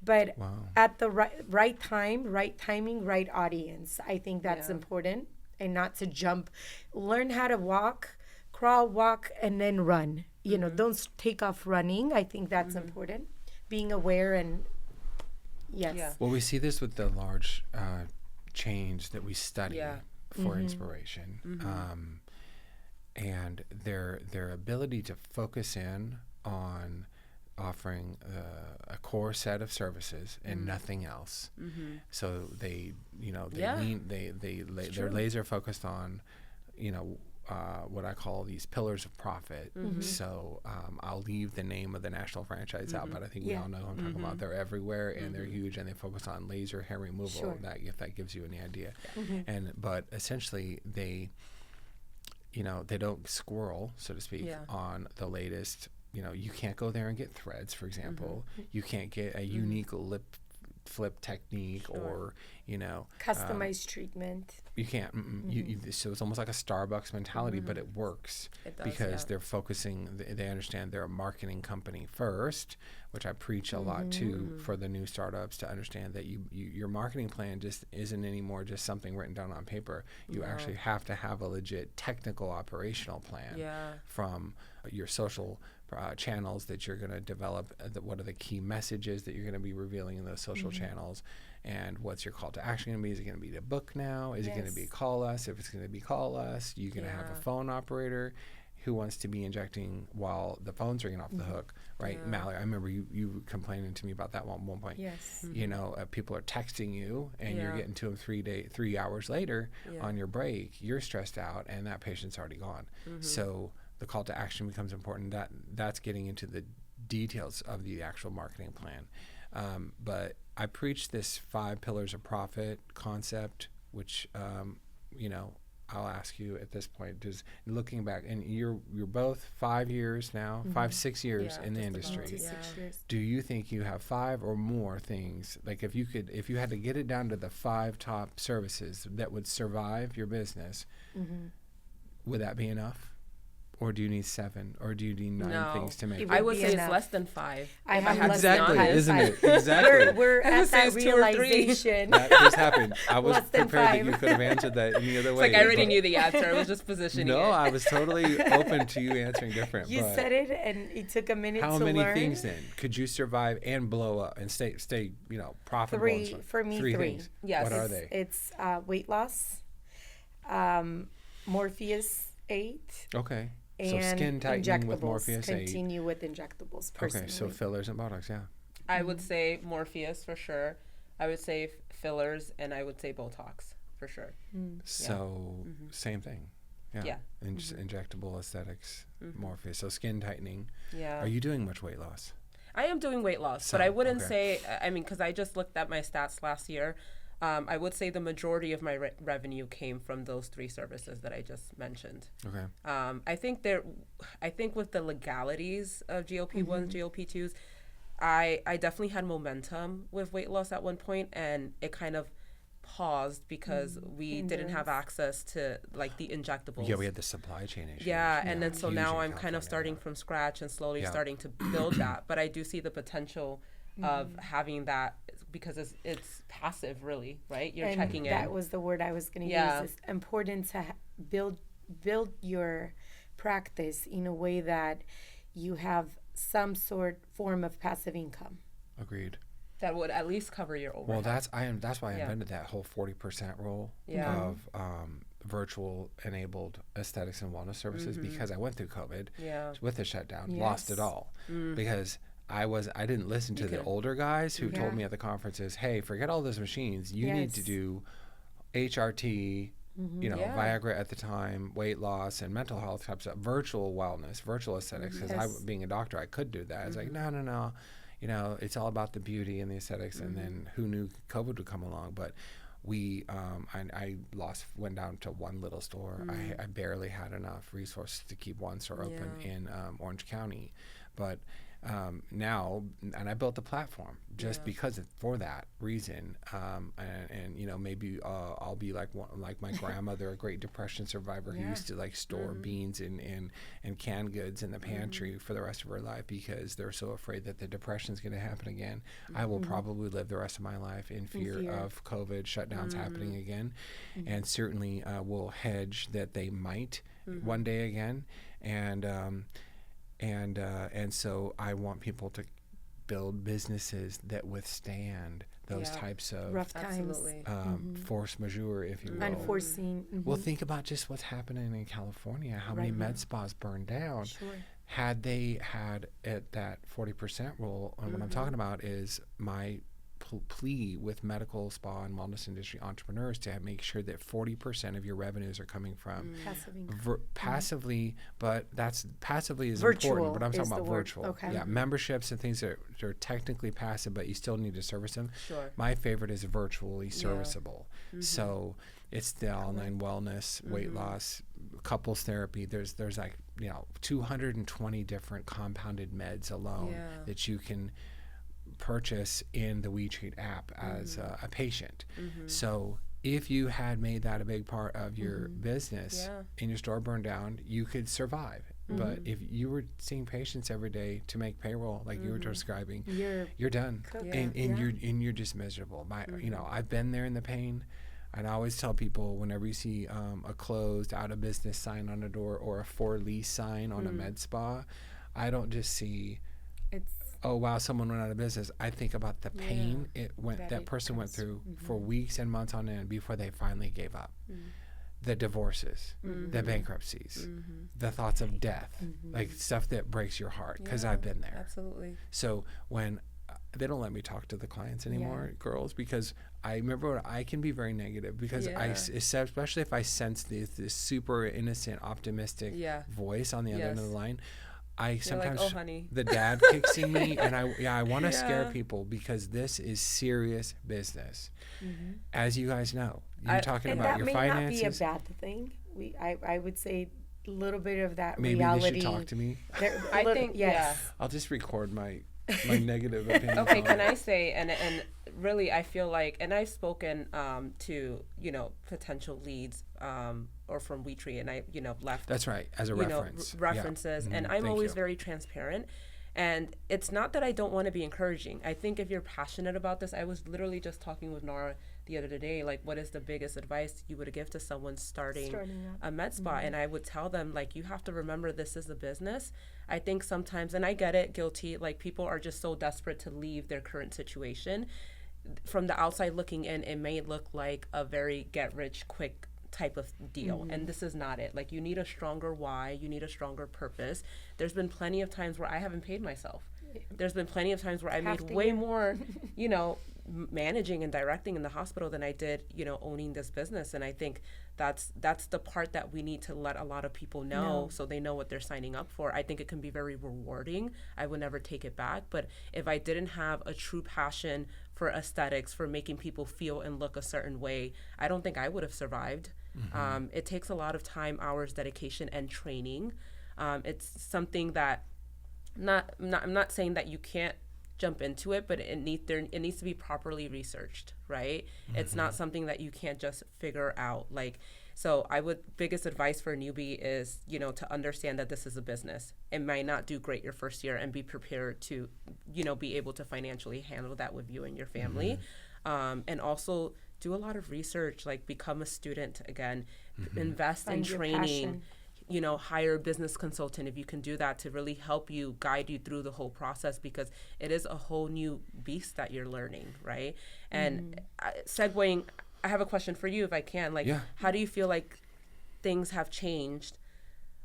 But at the right time, right timing, right audience. I think that's important. And not to jump. Learn how to walk, crawl, walk, and then run. You know, don't take off running. I think that's important. Being aware and yes. Yeah. Well, we see this with the large chains that we study for inspiration, and their ability to focus in on offering a core set of services and nothing else. So they, you know, they're laser focused on, you know, what I call these pillars of profit. So I'll leave the name of the national franchise out, but I think we all know who I'm talking about. They're everywhere and they're huge, and they focus on laser hair removal. That, if that gives you any idea. But essentially they, you know, they don't squirrel, so to speak, on the latest. You know, you can't go there and get threads, for example. You can't get a unique lip flip technique or, you know, customized treatment. You can't. So it's almost like a Starbucks mentality, but it works because they're focusing. They understand they're a marketing company first, which I preach a lot to for the new startups to understand that your marketing plan just isn't anymore just something written down on paper. You actually have to have a legit technical operational plan from your social channels that you're going to develop. What are the key messages that you're going to be revealing in those social channels? And what's your call to action going to be? Is it going to be to book now? Is it going to be call us? If it's going to be call us, you're going to have a phone operator who wants to be injecting while the phone's ringing off the hook, right? Mallorie, I remember you complaining to me about that one point. You know, people are texting you and you're getting to them 3 hours later on your break. You're stressed out and that patient's already gone. So the call to action becomes important. That's getting into the details of the actual marketing plan. But I preach this 5 pillars of profit concept, which, you know, I'll ask you at this point, does looking back, and you're both 5 years now, 6 years in the industry. 6 years. Do you think you have 5 or more things, like if you had to get it down to the 5 top services that would survive your business, would that be enough? Or do you need 7? Or do you need 9 things to make it? I would say it's less than 5. I have exactly, isn't it? Exactly. We're at that realization. That just happened. I was Less than prepared 5. that you could have answered that any other way. It's like I already knew the answer. I was just positioning it. No, I was totally open to you answering different. You but said it, and it took a minute to learn. how many things then could you survive and blow up and stay you know, profitable? 3 for me. 3 things. Yes. What are they? It's weight loss, Morpheus 8. Okay. So And skin tightening with injectables. Morpheus 8. Continue with injectables personally. Okay, so fillers and Botox, yeah. I would say Morpheus for sure. I would say fillers, and I would say Botox for sure. So same thing. Yeah. Injectable aesthetics, Morpheus. So skin tightening. Yeah. Are you doing much weight loss? I am doing weight loss, but I wouldn't say, I mean, because I just looked at my stats last year. I would say the majority of my revenue came from those 3 services that I just mentioned. Okay. I think with the legalities of GLP-1s, GLP-2s, I definitely had momentum with weight loss at one point, and it kind of paused because we didn't have access to like the injectables. Yeah, we had the supply chain issue. Yeah, and then so now I'm kind of starting from scratch and slowly starting to build that. But I do see the potential of having that because it's passive, really, right? You're checking in. That was the word I was going to use. It's important to build your practice in a way that you have some form of passive income. Agreed. That would at least cover your overhead. Well, that's why I invented that whole 40% rule of virtual enabled aesthetics and wellness services because I went through COVID with the shutdown, lost it all because I didn't listen to the older guys who told me at the conferences, hey, forget all those machines. You need to do HRT, you know, Viagra at the time, weight loss and mental health types of virtual wellness, virtual aesthetics. Because being a doctor, I could do that. It's like, no. You know, it's all about the beauty and the aesthetics. And then who knew COVID would come along? But I went down to one little store. I barely had enough resources to keep one store open in Orange County. But now, and I built a platform just because for that reason. And you know, maybe I'll be like my grandmother, a Great Depression survivor who used to like store beans and canned goods in the pantry for the rest of her life because they're so afraid that the depression is going to happen again. I will probably live the rest of my life in fear of COVID shutdowns happening again, and certainly will hedge that they might one day again. And so I want people to build businesses that withstand those types of rough times, force majeure, if you will. Unforeseen. Well, think about just what's happening in California. How many med spas burned down? Sure. Had they had at that 40% rule, and what I'm talking about is my plea with medical spa and wellness industry entrepreneurs to make sure that 40% of your revenues are coming from passively, but that's passively is virtual important, but I'm talking about word. virtual. Okay. Yeah, memberships and things that are technically passive, but you still need to service them. Sure. My favorite is virtually serviceable. So it's the online wellness, weight loss, couples therapy. There's like, 220 different compounded meds alone that you can purchase in the WeTreat app as a patient. So if you had made that a big part of your business and your store burned down, you could survive. But if you were seeing patients every day to make payroll, like you were describing, you're done, and you're just miserable. I've been there in the pain. And I always tell people, whenever you see a closed, out of business sign on a door or a for lease sign on a med spa, I don't just see, oh wow, someone went out of business. I think about the pain that person went through for weeks and months on end before they finally gave up. The divorces, the bankruptcies, the thoughts of death, like stuff that breaks your heart, because I've been there. Absolutely. So when they don't let me talk to the clients anymore, girls, because I remember I can be very negative because especially if I sense this super innocent, optimistic voice on the other end of the line, I sometimes like, oh, honey. The dad kicks in me, and I want to scare people because this is serious business. As you guys know, you're talking about your finances. That may not be a bad thing. I would say a little bit of that maybe reality. They should talk to me. I think yes. I'll just record my negative opinion. Okay, can I say, and really I feel like, and I've spoken to potential leads or from WeTreat, and I left. That's right, as a reference. References, and I'm always very transparent. And it's not that I don't want to be encouraging. I think if you're passionate about this, I was literally just talking with Nara the other day, like, what is the biggest advice you would give to someone starting a med spa? And I would tell them, like, you have to remember this is a business. I think sometimes, and I get it, guilty, like people are just so desperate to leave their current situation. From the outside looking in, it may look like a very get rich quick type of deal, and this is not it. Like, you need a stronger why, you need a stronger purpose. There's been plenty of times where I haven't paid myself. There's been plenty of times where I made way more, managing and directing in the hospital than I did, owning this business. And I think that's the part that we need to let a lot of people know, so they know what they're signing up for. I think it can be very rewarding. I would never take it back. But if I didn't have a true passion for aesthetics, for making people feel and look a certain way, I don't think I would have survived. It takes a lot of time, hours, dedication, and training. It's something that I'm not saying that you can't jump into it, but it needs to be properly researched, right? It's not something that you can't just figure out. So biggest advice for a newbie is, to understand that this is a business. It might not do great your first year, and be prepared to, be able to financially handle that with you and your family. And also do a lot of research, like become a student again, invest in training, hire a business consultant if you can do that, to really help you, guide you through the whole process, because it is a whole new beast that you're learning, right? And segueing, I have a question for you if I can. How do you feel like things have changed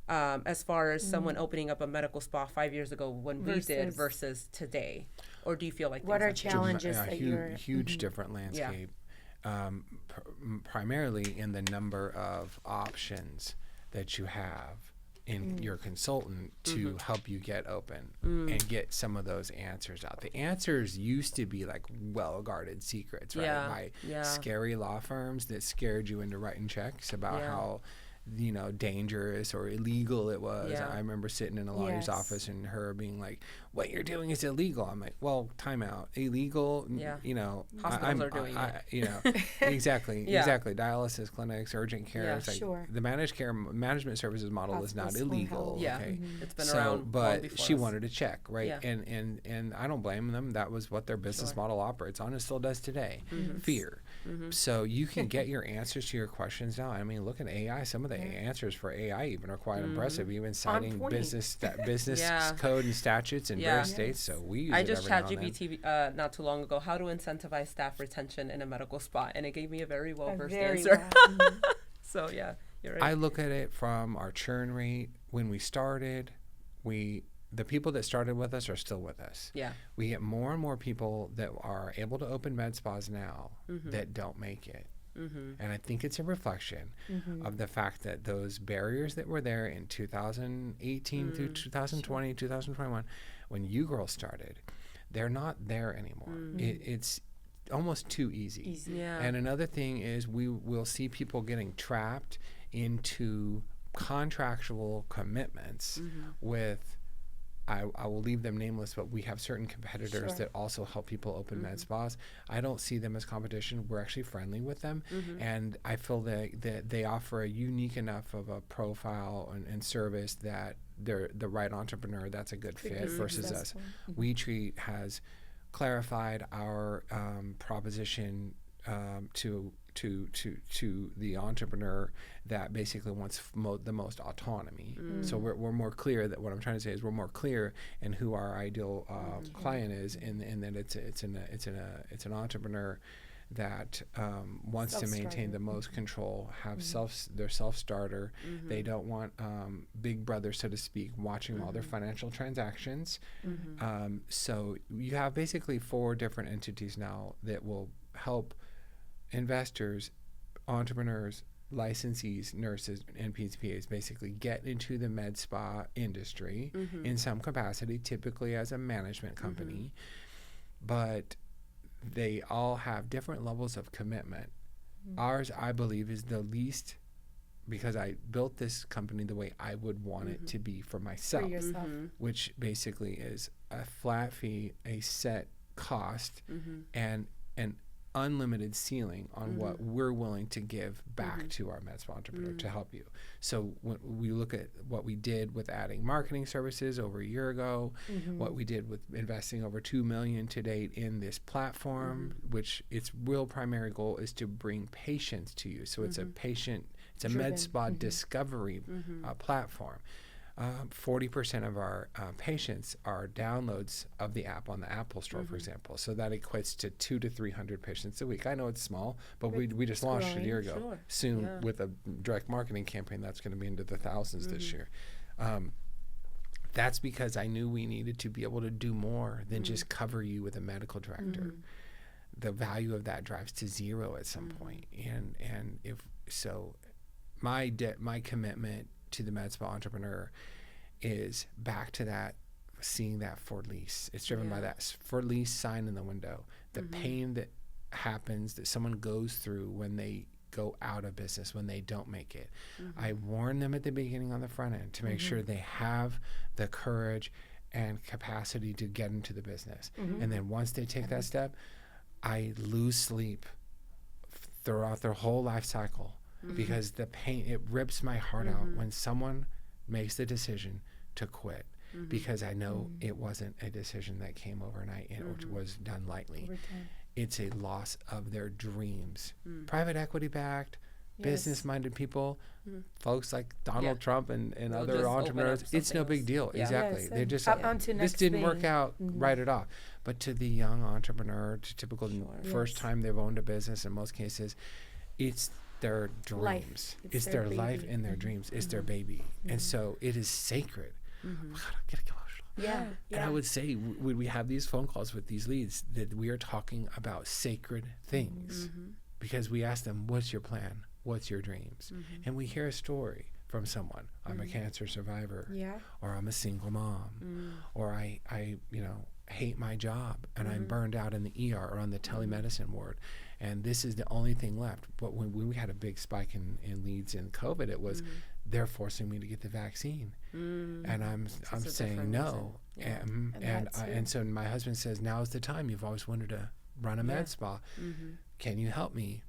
as far as someone opening up a medical spa 5 years ago when we did versus today? Or do you feel like what are challenges that you're... Huge different landscape. Primarily in the number of options that you have in your consultant to help you get open and get some of those answers out. The answers used to be like well-guarded secrets, right? By scary law firms that scared you into writing checks about how dangerous or illegal it was. Yeah. I remember sitting in a lawyer's office and her being like, "What you're doing is illegal." I'm like, "Well, time out. Illegal? Yeah. Hospitals are doing it. Exactly. Dialysis clinics, urgent care. Yeah. It's like Sure. the management services model is not Hospitals, illegal. home Yeah. health. Okay. It's been So, around long but before she us. wanted to check, right? Yeah. And I don't blame them. That was what their business Sure. model operates on and still does today. Fear. So you can get your answers to your questions now. I mean, look at AI. Some of the answers for AI even are quite impressive, even citing point. business Yeah. code and statutes in Yeah. various states. So we use I it just every now and then. ChatGPT not too long ago how to incentivize staff retention in a medical spot, and it gave me a very well versed Very answer. well. So yeah, you're right. I look at it from our churn rate. When we started, the people that started with us are still with us. Yeah. We get more and more people that are able to open med spas now that don't make it. And I think it's a reflection of the fact that those barriers that were there in 2018 through 2020, 2021, when you girls started, they're not there anymore. It's almost too easy. Yeah. And another thing is we will see people getting trapped into contractual commitments with, I will leave them nameless, but we have certain competitors that also help people open med spas. I don't see them as competition. We're actually friendly with them. And I feel that they offer a unique enough of a profile and service that they're the right entrepreneur that's a good fit versus us. WeTreat has clarified our proposition to the entrepreneur that basically wants the most autonomy. So we're more clear that what I'm trying to say is we're more clear in who our ideal client is, and that it's an entrepreneur that wants to maintain the most control, have their self-starter. They don't want big brother, so to speak, watching all their financial transactions. So you have basically 4 different entities now that will help investors, entrepreneurs, licensees, nurses, and PTPAs basically get into the med spa industry in some capacity, typically as a management company. But they all have different levels of commitment. Ours, I believe, is the least, because I built this company the way I would want it to be for myself, For yourself. which basically is a flat fee, a set cost, and an unlimited ceiling on what we're willing to give back to our med spa entrepreneur to help you. So when we look at what we did with adding marketing services over a year ago, what we did with investing over $2 million to date in this platform, which its real primary goal is to bring patients to you. So it's a med spa discovery platform. 40% of our patients are downloads of the app on the Apple Store, for example. So that equates to 200 to 300 patients a week. I know it's small, but we just launched it a year ago. Sure. Soon with a direct marketing campaign that's going to be into the thousands this year. That's because I knew we needed to be able to do more than just cover you with a medical director. The value of that drives to zero at some point. And if so, my commitment to the med spa entrepreneur is back to that, seeing that for lease. It's driven by that for lease sign in the window. The pain that happens, that someone goes through when they go out of business, when they don't make it. I warn them at the beginning on the front end to make sure they have the courage and capacity to get into the business. And then once they take that step, I lose sleep throughout their whole life cycle. Because the pain, it rips my heart out when someone makes the decision to quit, because I know it wasn't a decision that came overnight and it was done lightly. It's a loss of their dreams. Private equity backed, business-minded people, folks like Donald Trump and other entrepreneurs, it's no big deal. Exactly. They're just this didn't work out, write it off. But to the young entrepreneur, to typical first time they've owned a business, in most cases, it's their dreams. It's their life and their dreams. It's their baby. And so it is sacred. Get emotional. And I would say, when we have these phone calls with these leads, that we are talking about sacred things. Because we ask them, what's your plan? What's your dreams? And we hear a story from someone. I'm a cancer survivor. Or I'm a single mom. Or I hate my job and I'm burned out in the ER or on the telemedicine ward, and this is the only thing left. But when we had a big spike in leads in COVID, it was they're forcing me to get the vaccine, and I'm saying no, and so my husband says, now's the time. You've always wanted to run a med spa. Can you help me?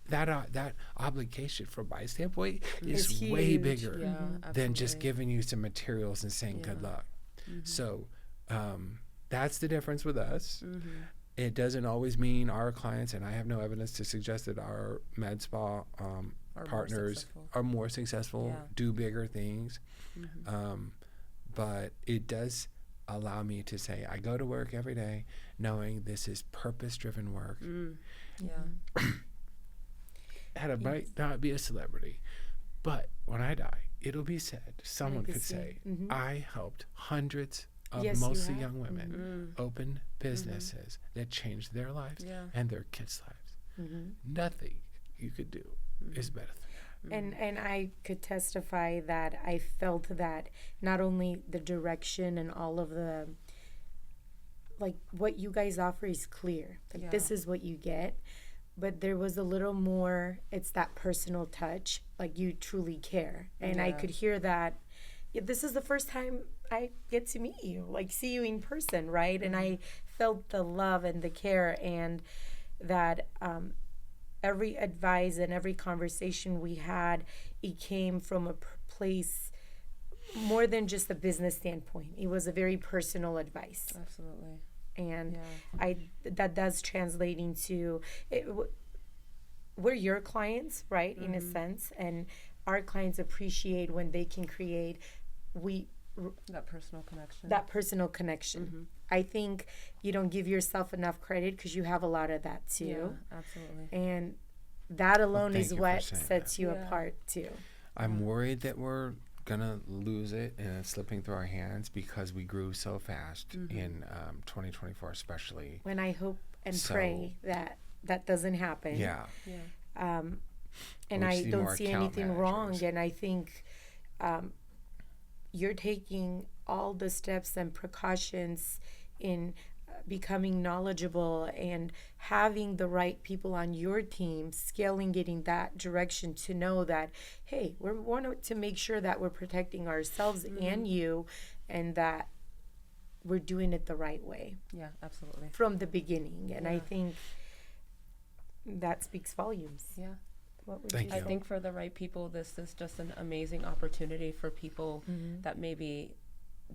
That obligation from my standpoint is way bigger than just giving you some materials and saying good luck. So that's the difference with us. It doesn't always mean our clients, and I have no evidence to suggest that our med spa partners are more successful, do bigger things. But it does allow me to say, I go to work every day knowing this is purpose-driven work. I might not be a celebrity, but when I die, it'll be said, someone could say, I helped hundreds of mostly young women open businesses that changed their lives and their kids' lives. Nothing you could do is better than that. And I could testify that I felt that not only the direction and all of the, like, what you guys offer is clear. Like, this is what you get. But there was a little more, it's that personal touch, like you truly care. And I could hear that. This is the first time I get to meet you, like see you in person, right? And I felt the love and the care, and that every advice and every conversation we had, it came from a place more than just a business standpoint. It was a very personal advice. Absolutely. And that does translate into we're your clients, right, in a sense, and our clients appreciate when they can create that personal connection. I think you don't give yourself enough credit because you have a lot of that too. Absolutely. And that alone is what sets you apart too. I'm worried that we're gonna lose it and it's slipping through our hands because we grew so fast in 2024, especially. When I hope and pray that that doesn't happen. And I don't see anything wrong. And I think you're taking all the steps and precautions in becoming knowledgeable and having the right people on your team, scaling it in that direction to know that, hey, we want to make sure that we're protecting ourselves and you, and that we're doing it the right way. Yeah, absolutely. From the beginning. And I think that speaks volumes. Yeah. What would Thank you you. say? I think for the right people, this is just an amazing opportunity for people that maybe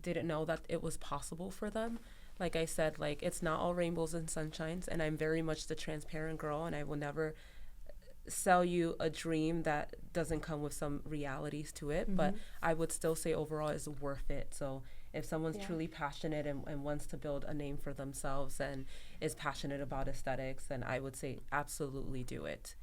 didn't know that it was possible for them. Like I said, like, it's not all rainbows and sunshines, and I'm very much the transparent girl, and I will never sell you a dream that doesn't come with some realities to it, but I would still say overall it's worth it. So if someone's truly passionate and wants to build a name for themselves and is passionate about aesthetics, then I would say absolutely do it.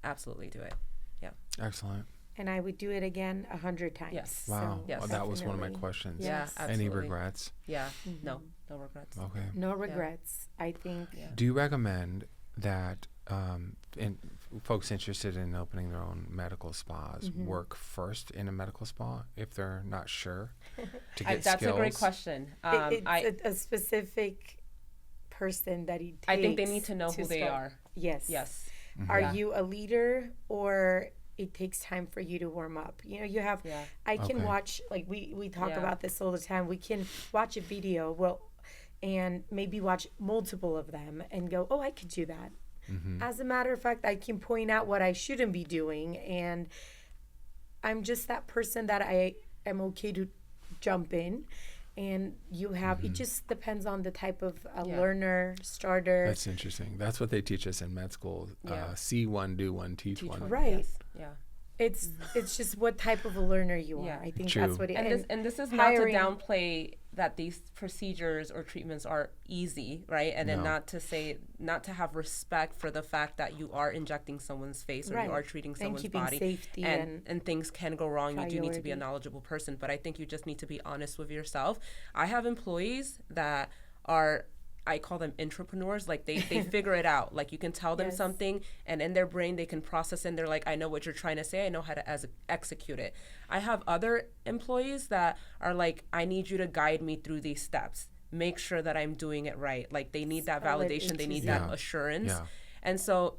Absolutely do it. Yeah. Excellent. And I would do it again 100 times. Yes. Wow. So Well, that was one of my definitely. questions. Yeah, absolutely. Any regrets? Yeah. No regrets. Okay. No regrets. I think Do you recommend that folks interested in opening their own medical spas work first in a medical spa if they're not sure to get That's skills? a great question. it's a specific person that it takes. I think they need to know who they start. are. Yes. Yes. Are you a leader, or it takes time for you to warm up? You know, you have, I can Okay. watch, like we talk about this all the time. We can watch a video, and maybe watch multiple of them and go, oh, I could do that. As a matter of fact, I can point out what I shouldn't be doing. And I'm just that person that I am okay to jump in. And you have, it just depends on the type of learner, starter. That's interesting. That's what they teach us in med school. See one, do one, teach one. Right. Yes. Yeah. It's just what type of a learner you are. Yeah. I think True. that's what it is. And this is not to downplay that these procedures or treatments are easy, right? And then not to have respect for the fact that you are injecting someone's face or you are treating someone's body. Safety and things can go wrong. You do need to be a priority. knowledgeable person, but I think you just need to be honest with yourself. I have employees that are, I call them entrepreneurs. Like they figure it out. Like you can tell them something and in their brain they can process it and they're like, I know what you're trying to say. I know how to execute it. I have other employees that are like, I need you to guide me through these steps. make sure that I'm doing it right. Like they need that Solid validation, they need HCC. that assurance. Yeah. And so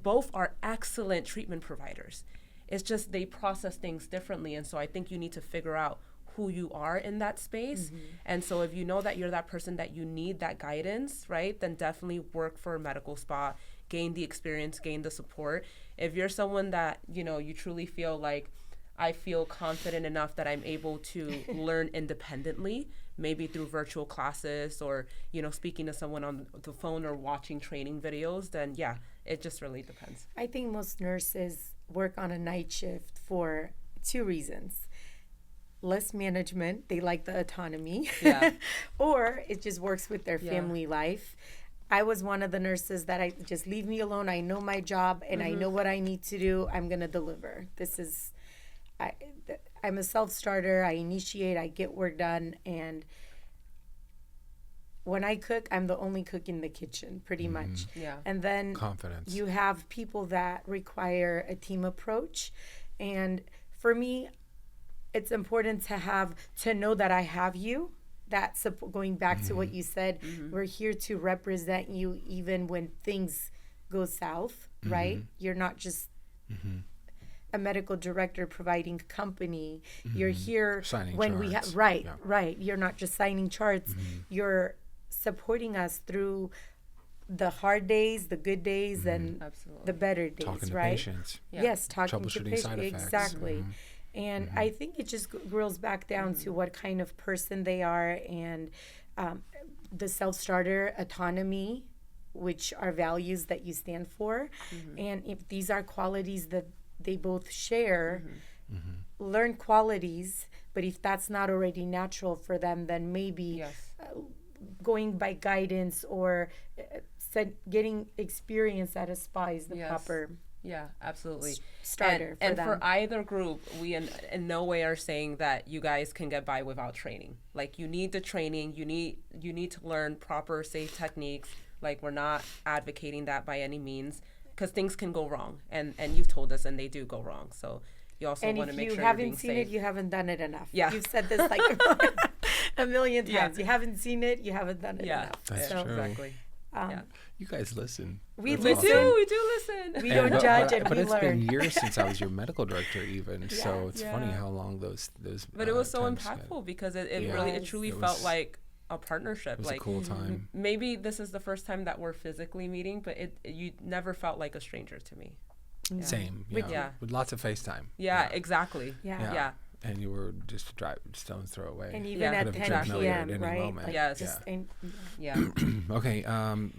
both are excellent treatment providers. It's just they process things differently. And so I think you need to figure out who you are in that space. And so if you know that you're that person that you need that guidance, right, then definitely work for a medical spa, gain the experience, gain the support. If you're someone that, you know, you truly feel like, I feel confident enough that I'm able to learn independently, maybe through virtual classes or, you know, speaking to someone on the phone or watching training videos, then yeah, it just really depends. I think most nurses work on a night shift for 2 reasons. Less management, they like the autonomy, Yeah. or it just works with their family life. I was one of the nurses that I just leave me alone. I know my job and I know what I need to do. I'm going to deliver. I'm a self-starter. I initiate, I get work done. And when I cook, I'm the only cook in the kitchen, pretty much. Yeah. And then Confidence. you have people that require a team approach. And for me, it's important to know that I have you. That's going back to what you said. We're here to represent you even when things go south, right? You're not just a medical director providing company. You're here Signing when we charts. have right. Yeah. You're not just signing charts. You're supporting us through the hard days, the good days, and Absolutely. the better days, Talking to right? patients. Yeah. Yes, talking to Troubleshooting patients. side effects. Exactly. And I think it just grills back down to what kind of person they are and the self-starter autonomy, which are values that you stand for. And if these are qualities that they both share, learn qualities, but if that's not already natural for them, then maybe Yes. going by guidance or getting experience at a spa is the Yes. proper Yeah, absolutely. starter and for for them. either group, we in no way are saying that you guys can get by without training. Like you need the training, you need to learn proper safe techniques. Like we're not advocating that by any means, because things can go wrong, and you've told us, and they do go wrong. So you also And want to if make you sure haven't you're being seen safe. it, you haven't done it enough. Yeah. You've said this like a million Yeah. times. You haven't seen it, you haven't done it Yeah, enough. That's so true. exactly. Yeah. You guys listen. we That's We listen. awesome. we do listen. We don't judge and but we it's learn. been years since I was your medical director, even. So it's funny Yeah. how long those. But it was so times spent. impactful because it Yeah. really, it Yes. truly It felt was- like a partnership. It was Like a cool time. maybe this is the first time that we're physically meeting, but you never felt like a stranger to me. Yeah. Same. With- Yeah. With lots of FaceTime. Yeah, exactly. Yeah. Yeah. And you were just a stone's throw away. And even Yeah. at Could have 10 driven away p.m., at any right? moment. Like, Yes. just Yeah. Okay,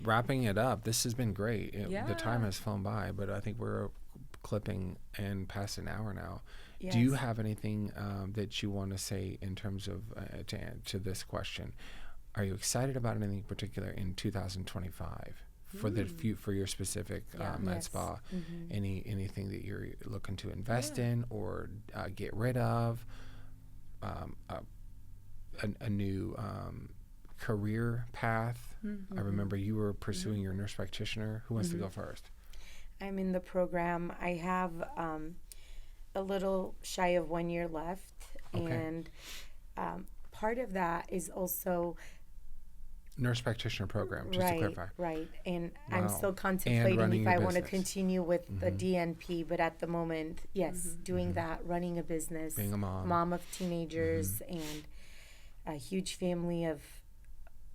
wrapping it up. This has been great. The time Yeah. has flown by, but I think we're clipping and past an hour now. Do you Yes. have anything that you want to say in terms of to this question? Are you excited about anything in particular in 2025 for for your specific med Yes. spa? Anything that you're looking to invest in or get rid of? A new career path. I remember you were pursuing your nurse practitioner. Who wants to go first? I'm in the program. I have a little shy of 1 year left. Okay. And part of that is also Nurse practitioner program, just to right, clarify. right. And Wow. I'm still And contemplating running if your I want to business. continue with the DNP, but at the moment, yes, doing that, running a business, Being a mom. of teenagers, and a huge family of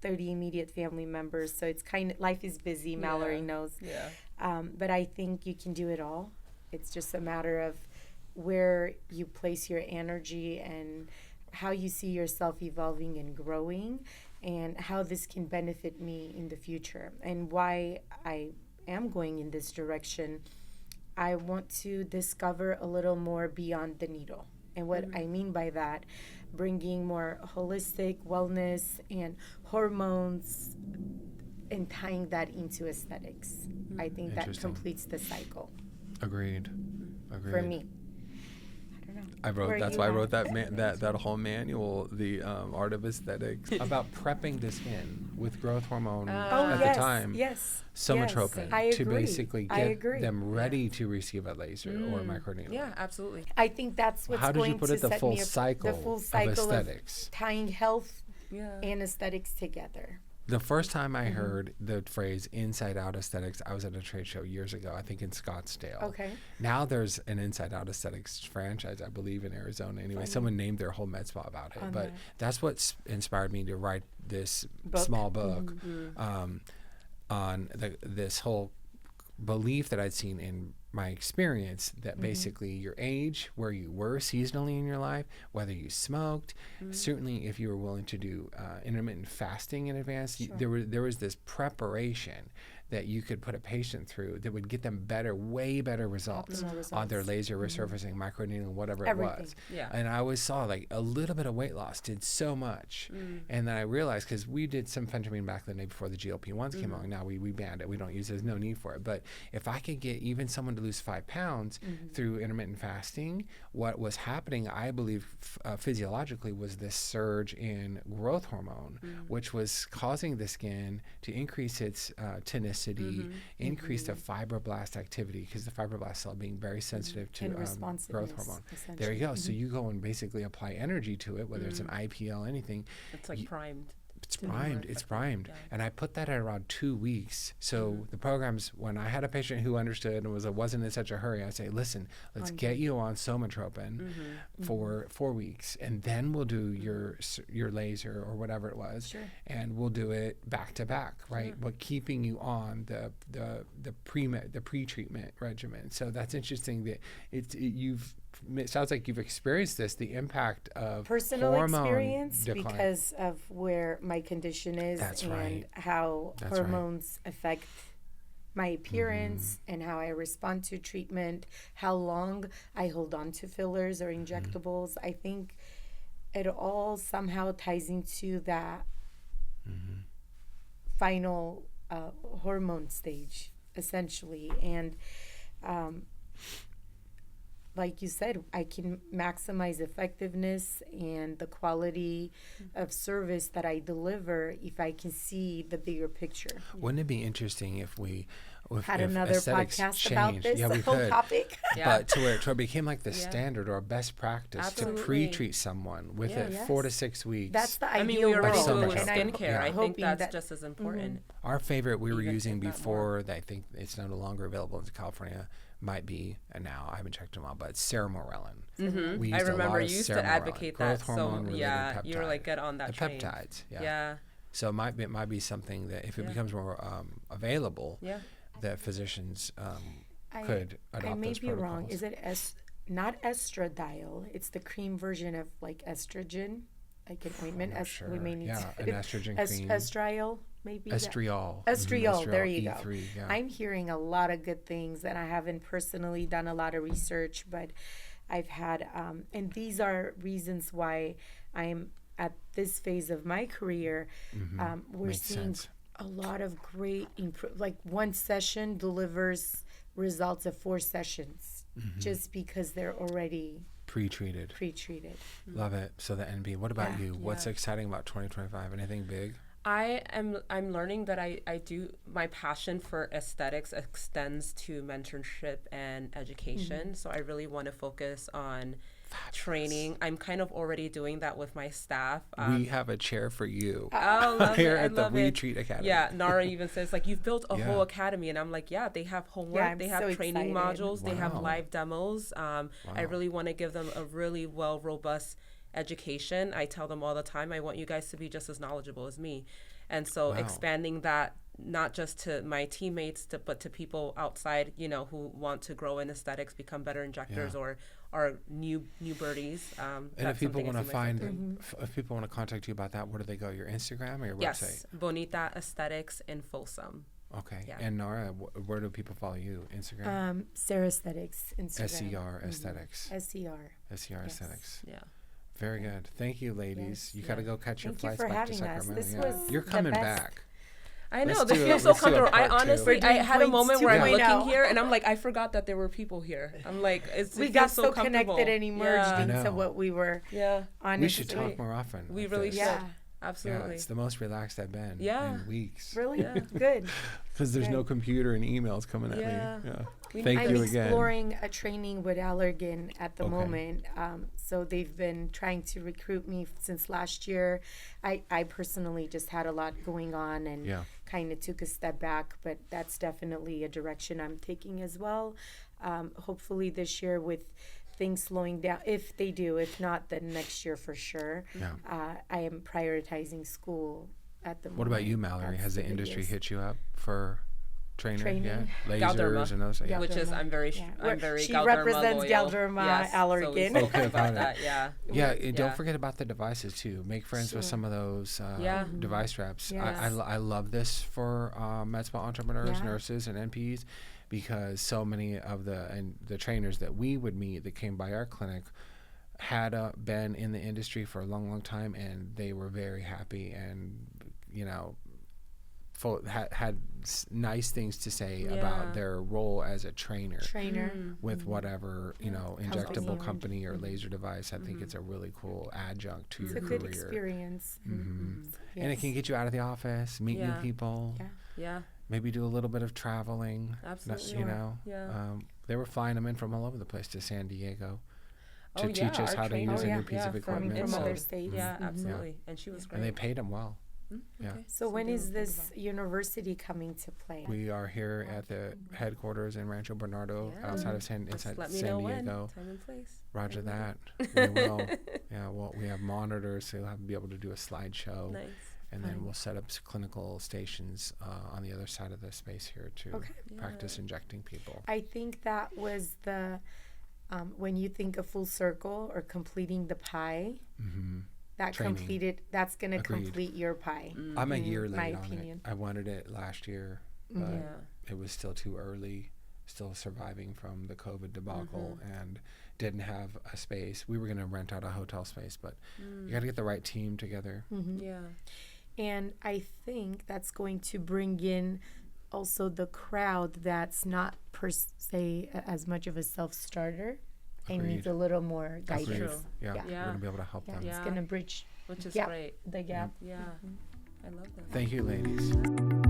30 immediate family members. So it's life is busy. Mallorie knows. Yeah. But I think you can do it all. It's just a matter of where you place your energy and how you see yourself evolving and growing, and how this can benefit me in the future, and why I am going in this direction. I want to discover a little more beyond the needle. And what I mean by that, bringing more holistic wellness and hormones and tying that into aesthetics. I think that Interesting. completes the cycle Agreed. for me. I don't know. Where That's you why I at? wrote that whole manual, the art of aesthetics, about prepping the skin with growth hormone at yes, the time. yes, Somatropin, I to agree. basically I get agree. them ready to receive a laser or microneedling. Yeah, absolutely. I think that's what's How did going you put to it, the set full me cycle the full of cycle aesthetics? tying health and aesthetics together. The first time I heard the phrase inside out aesthetics, I was at a trade show years ago, I think in Scottsdale. Okay. Now there's an inside out aesthetics franchise, I believe, in Arizona. Anyway, someone named their whole med spa about it. But that's what inspired me to write this small book on this whole belief that I'd seen in my experience that basically your age, where you were seasonally in your life, whether you smoked, certainly if you were willing to do intermittent fasting in advance, there was this preparation that you could put a patient through that would get them way better results on their laser resurfacing, microneedling, whatever it was. Yeah. And I always saw like a little bit of weight loss did so much. And then I realized, because we did some phentermine back in the day before the GLP-1s came along, now we banned it. We don't use it. There's no need for it. But if I could get even someone to lose 5 pounds through intermittent fasting, what was happening, I believe, physiologically, was this surge in growth hormone, which was causing the skin to increase its tonicity, increase the fibroblast activity, because the fibroblast cell being very sensitive to growth hormone. There you go. So you go and basically apply energy to it, whether it's an IPL, anything. It's like primed. It's primed. And I put that at around 2 weeks. So the programs, when I had a patient who understood and wasn't in such a hurry, I say, listen, let's get you on somatropin for 4 weeks, and then we'll do your laser or whatever it was, and we'll do it back to back, right? But keeping you on the pre-treatment regimen. So that's interesting that it sounds like you've experienced this, the impact of personal hormone experience decline. Because of where my condition is. That's and right. how hormones affect my appearance and how I respond to treatment, how long I hold on to fillers or injectables. I think it all somehow ties into that final hormone stage, essentially. And like you said, I can maximize effectiveness and the quality of service that I deliver if I can see the bigger picture. Wouldn't it be interesting if we had if another podcast about this whole topic? But to where it became like the standard or best practice to pre-treat someone with 4 to 6 weeks. That's the I mean, ideal we already role. do it with And skincare. I think that's that just as important. Our favorite we were Even using if not before, that I think it's no longer available in California, might be, and now I haven't checked them out, but Ceramorelin. We I used remember a lot you of used to Ceramorelin, advocate growth that. So hormone-related yeah, you were like, peptide. get on that The train. peptides, Yeah. So it might be something that if it becomes more available, that physicians could adopt I may those be wrong. protocols. Is it not estradiol? It's the cream version of like estrogen, like an ointment. Sure. We may need an estrogen cream. Estriol, maybe. Estriol. Estriol, there you E3, go. yeah. I'm hearing a lot of good things, and I haven't personally done a lot of research, but I've had, and these are reasons why I'm at this phase of my career. We're Makes seeing sense. a lot of great, like one session delivers results of 4 sessions, just because they're already pre-treated. Love it. So the NB. What about you? What's exciting about 2025? Anything big? I'm learning that I do, my passion for aesthetics extends to mentorship and education. So I really want to focus on training. I'm kind of already doing that with my staff. We have a chair for you here at the Retreat Academy. Yeah, Nara even says like, you've built a whole academy, and I'm like, yeah, they have homework, they have so training excited. modules, they have live demos. I really want to give them a really robust education. I tell them all the time, I want you guys to be just as knowledgeable as me. And so expanding that not just to my teammates, but to people outside, who want to grow in aesthetics, become better injectors or new birdies. And if people want to if people want to contact you about that, where do they go? Your Instagram or your website? Yes, Bonita Aesthetics in Folsom. Okay. Yeah. And Nara, where do people follow you? Instagram? Sarah Aesthetics, Instagram. SER Aesthetics. SER. SER Aesthetics. Yeah. Very good. Thank you, ladies. You got to go catch your Thank flights you for back to having us. Sacramento. This was You're the coming best. back. I know, Let's they do feel it. so Let's do a comfortable. I part two. honestly, I had a moment where I'm 2.0. looking here and I'm like, I forgot that there were people here. I'm like, We got so comfortable. connected and emerged I into know. what we were on. We should talk more often. We like really this. should. Yeah. Absolutely. Yeah, it's the most relaxed I've been in weeks. Really? Yeah. Good. Because there's Good. no computer and emails coming at Yeah. me. Yeah. We Thank need you I'm again. exploring a training with Allergan at the Okay. moment. So they've been trying to recruit me since last year. I personally just had a lot going on and Yeah. kind of took a step back, but that's definitely a direction I'm taking as well. Hopefully this year with things slowing down, if they do, if not, then next year for sure. Yeah. I am prioritizing school at the moment. What about you, Mallory? That's Has the the industry biggest. hit you up for training yet? Lasers Galderma. and those? Yeah. Which is Galderma. I'm very Yeah. I'm very She Galderma represents loyal. Galderma yes, so we Allergan. spoke Okay, got about it. that. Yeah. Yeah, and don't Yeah. forget about the devices too. Make friends with Sure. some of those Yeah. device reps. Yes. I love this for med spa entrepreneurs, Yeah. nurses, and NPs, because so many of the trainers that we would meet that came by our clinic had been in the industry for a long, long time, and they were very happy and had nice things to say about their role as a trainer. With whatever injectable company or laser device. I think it's a really cool adjunct to It's your a career. good experience. And it Yes. can get you out of the office, meet new Yeah. people, Yeah. maybe do a little bit of traveling. Absolutely. Yeah. They were flying them in from all over the place to San Diego to Oh, yeah, teach us our how to trainer- use a yeah, new piece yeah, of equipment. from so- other states. Yeah, Mhm. absolutely. And she was great. and they paid them well. Yeah. Okay. So when they is don't think this about university coming to play? We are here at the headquarters in Rancho Bernardo, Yeah. outside of it. Just inside let me San know Diego. when. Time and place. Roger that. We will. Yeah, well, we have monitors, so you'll have to be able to do a slideshow. Nice. And then we'll set up clinical stations on the other side of the space here to practice injecting people. I think that was the when you think of full circle or completing the pie. Mm-hmm. That Training. that's going to Agreed. complete your pie. I'm a in year my late on opinion. it. I wanted it last year, but Yeah. it was still too early, still surviving from the COVID debacle, and didn't have a space. We were going to rent out a hotel space, but you got to get the right team together. Yeah. And I think that's going to bring in also the crowd that's not per se as much of a self-starter and Agreed. needs a little more guidance. Agreed. True. Yeah, Yeah. we're Yeah. going to be able to help them. It's going to bridge Which is Gap. great. the gap. Yeah. I love that. Thank you, ladies.